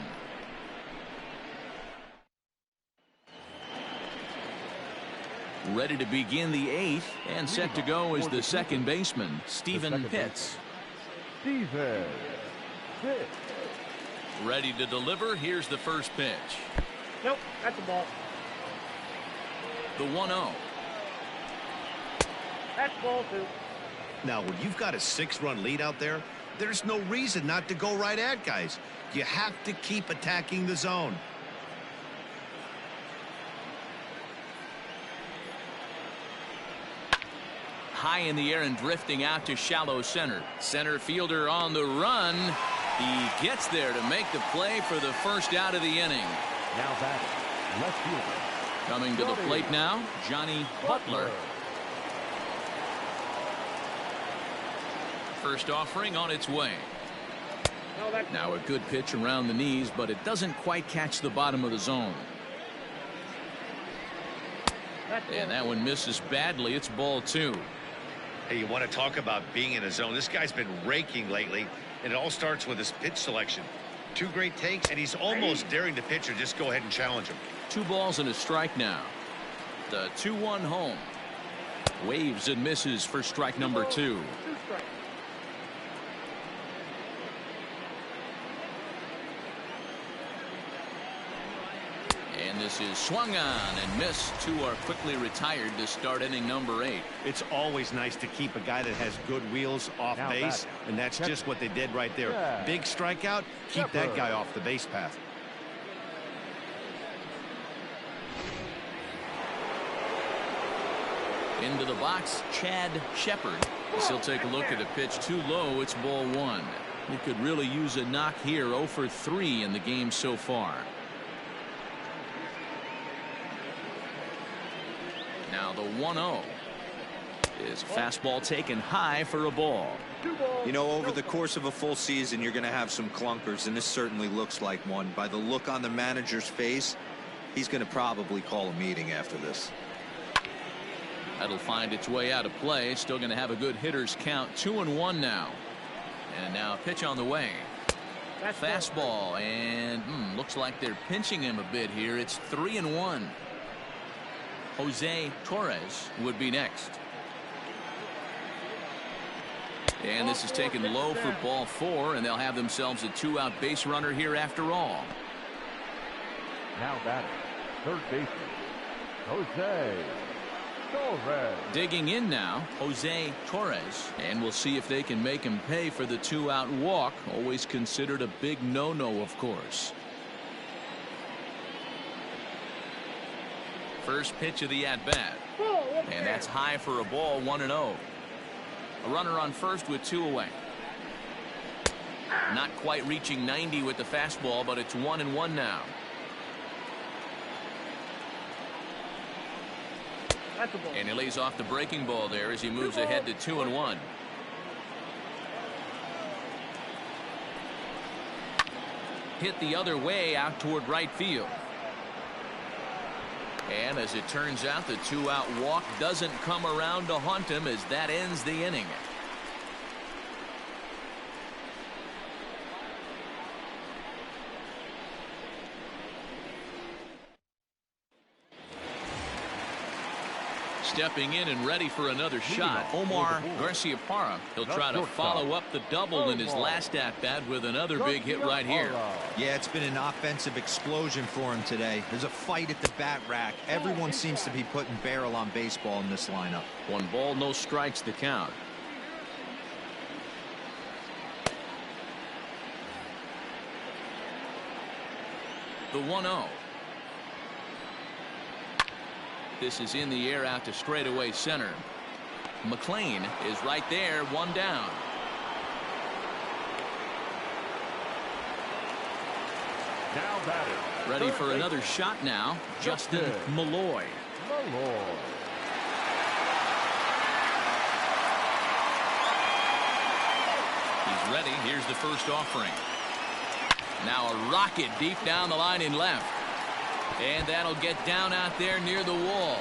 Ready to begin the 8th, and set to go is the second baseman, Stephen Pitts. Stephen Pitts. Ready to deliver. Here's the first pitch. Nope, that's a ball. The 1-0. That's ball too. Now, when you've got a 6-run lead out there, there's no reason not to go right at guys. You have to keep attacking the zone. High in the air and drifting out to shallow center. Center fielder on the run. He gets there to make the play for the first out of the inning. Now batting, left fielder. Coming to the plate now, Johnny Butler. First offering on its way. Now a good pitch around the knees, but it doesn't quite catch the bottom of the zone. And that one misses badly. It's ball 2. Hey, you want to talk about being in a zone? This guy's been raking lately, and it all starts with his pitch selection. 2 great takes, and he's almost daring the pitcher just go ahead and challenge him. 2 balls and a strike now. The 2-1 home. Waves and misses for strike number 2. And this is swung on and missed. 2 are quickly retired to start inning number 8. It's always nice to keep a guy that has good wheels off base, and that's just what they did right there. Big strikeout, keep that guy off the base path. Into the box, Chad Shepard. He'll take a look at a pitch too low. It's ball 1. He could really use a knock here. 0 for 3 in the game so far. Now the 1-0 is a fastball taken high for a ball. You know, over the course of a full season, you're going to have some clunkers, and this certainly looks like one. By the look on the manager's face, he's going to probably call a meeting after this. That'll find its way out of play. Still going to have a good hitter's count. 2-1 now. And now a pitch on the way. Fastball, and looks like they're pinching him a bit here. It's 3-1. Jose Torres would be next. And this is taken low for ball 4, and they'll have themselves a 2-out base runner here after all. Now batting, third baseman, Jose Torres. Digging in now, Jose Torres, and we'll see if they can make him pay for the 2-out walk. Always considered a big no-no, of course. First pitch of the at-bat, and that's high for a ball. 1-0. A runner on first with 2 away. Not quite reaching 90 with the fastball, but it's 1-1 now. And he lays off the breaking ball there as he moves ahead to 2-1. Hit the other way out toward right field. And as it turns out, the 2-out walk doesn't come around to haunt him as that ends the inning. Stepping in and ready for another shot, Omar Garciaparra. He'll try to follow up the double in his last at-bat with another big hit right here. Yeah, it's been an offensive explosion for him today. There's a fight at the bat rack. Everyone seems to be putting barrel on baseball in this lineup. 1 ball, no strikes the count. The 1-0. This is in the air out to straightaway center. McLean is right there, 1 down. Now batting, ready for another shot now, Justin Malloy. He's ready. Here's the first offering. Now a rocket deep down the line in left. And that'll get down out there near the wall.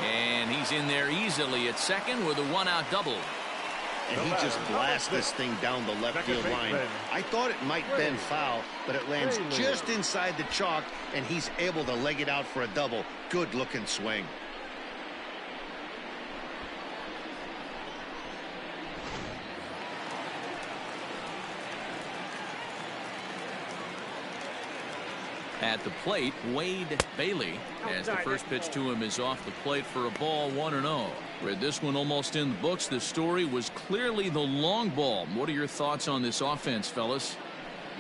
And he's in there easily at second with a 1-out double. and he just blasts this thing down the left field line. I thought it might bend foul, but it lands just inside the chalk, and he's able to leg it out for a double. Good-looking swing. At the plate, Wade Bailey, as the first pitch to him is off the plate for a ball, 1-0. Read this one almost in the books. The story was clearly the long ball. What are your thoughts on this offense, fellas?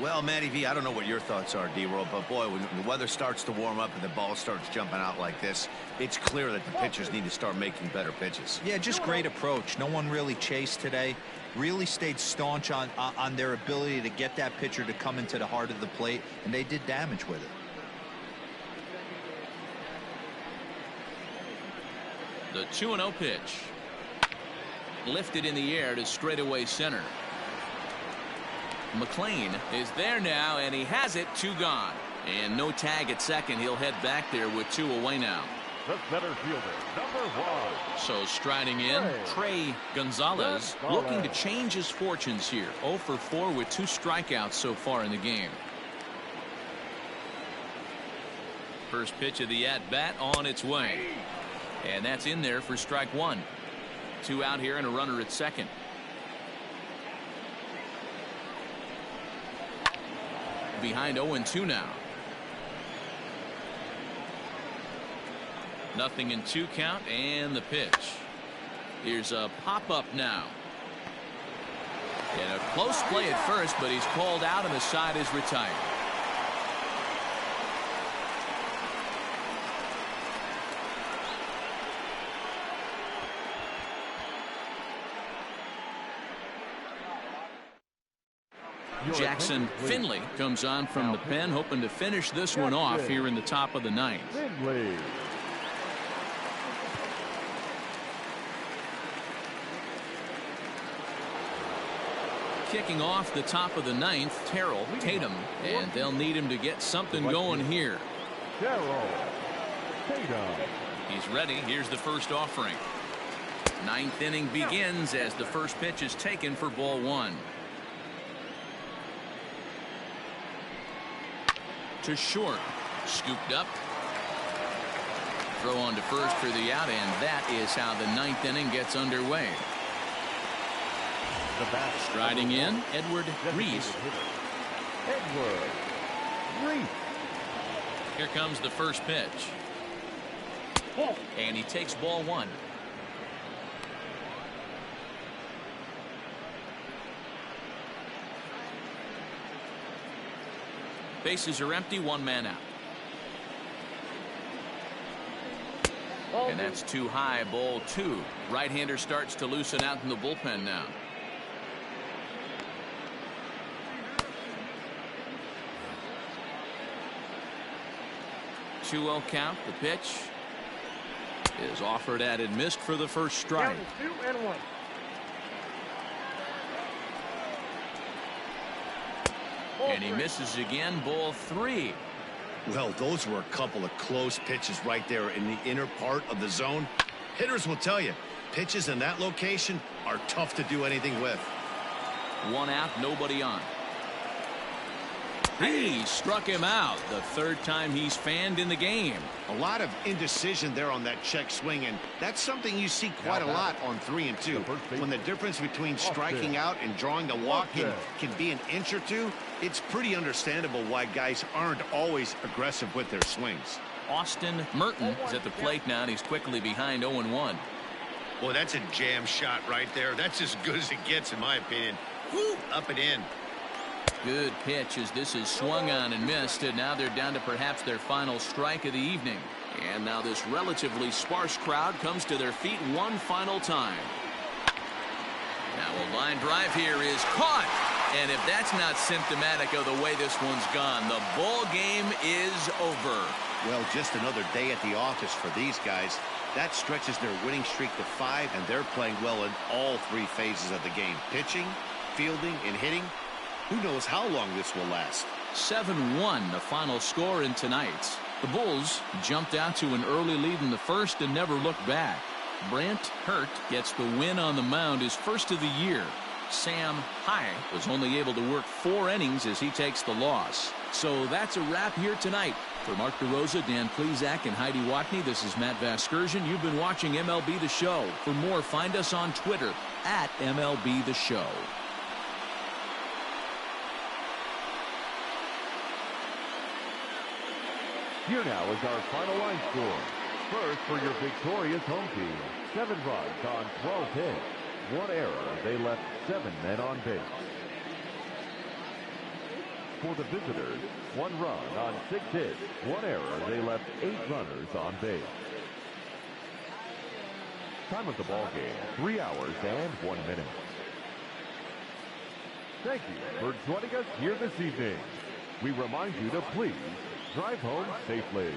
Well, Matty V, I don't know what your thoughts are, D-Roll, but boy, when the weather starts to warm up and the ball starts jumping out like this, it's clear that the pitchers need to start making better pitches. Yeah, just great approach. No one really chased today. Really stayed staunch on their ability to get that pitcher to come into the heart of the plate, and they did damage with it. The 2-0 pitch. Lifted in the air to straightaway center. McLean is there now, and he has it. 2 gone. And no tag at second. He'll head back there with 2 away now. The center fielder, number 1. So striding in, Trey Gonzalez, looking to change his fortunes here. 0 for 4 with 2 strikeouts so far in the game. First pitch of the at-bat on its way. And that's in there for strike 1. 2 out here and a runner at second. Behind 0-2 now. 0-2 count, and the pitch. Here's a pop-up now. And a close play at first, but he's called out and the side is retired. Jackson Finley comes on from the pen, hoping to finish this one off here in the top of the 9th. Finley. Kicking off the top of the 9th, Terrell Tatum, and they'll need him to get something going here. Terrell Tatum. He's ready. Here's the first offering. 9th inning begins as the first pitch is taken for ball 1. To short, scooped up. Throw on to first for the out, and that is how the 9th inning gets underway. Striding in, Edward Reese. Edward Reese. Here comes the first pitch. And he takes ball 1. Bases are empty, 1 man out. And that's too high, ball 2. Right-hander starts to loosen out in the bullpen now. 2-0 count. The pitch is offered at and missed for the first strike. 2-1. And he misses again, ball 3. Well, those were a couple of close pitches right there in the inner part of the zone. Hitters will tell you, pitches in that location are tough to do anything with. 1 out, nobody on. He struck him out, the 3rd time he's fanned in the game. A lot of indecision there on that check swing, and that's something you see quite a lot on 3 and 2. When the difference between striking out and drawing a walk can be an inch or 2, it's pretty understandable why guys aren't always aggressive with their swings. Austin Merton is at the plate now, and he's quickly behind 0-1. Boy, that's a jam shot right there. That's as good as it gets, in my opinion. Woo, up and in. Good pitch as this is swung on and missed, and now they're down to perhaps their final strike of the evening. And now this relatively sparse crowd comes to their feet one final time. Now a line drive here is caught, and if that's not symptomatic of the way this one's gone, the ball game is over. Well, just another day at the office for these guys. That stretches their winning streak to 5, and they're playing well in all 3 phases of the game. Pitching, fielding, and hitting. Who knows how long this will last. 7-1 the final score in tonight's. The Bulls jumped out to an early lead in the first and never looked back. Brent Hurt gets the win on the mound, his first of the year. Sam High was only able to work 4 innings as he takes the loss. So that's a wrap here tonight. For Mark DeRosa, Dan Plesac, and Heidi Watney, this is Matt Vasgersian. You've been watching MLB The Show. For more, find us on Twitter at MLB The Show. Here now is our final line score. First for your victorious home team, 7 runs on 12 hits. 1 error, they left 7 men on base. For the visitors, 1 run on 6 hits. 1 error, they left 8 runners on base. Time of the ball game, 3 hours and 1 minute. Thank you for joining us here this evening. We remind you to please drive home safely.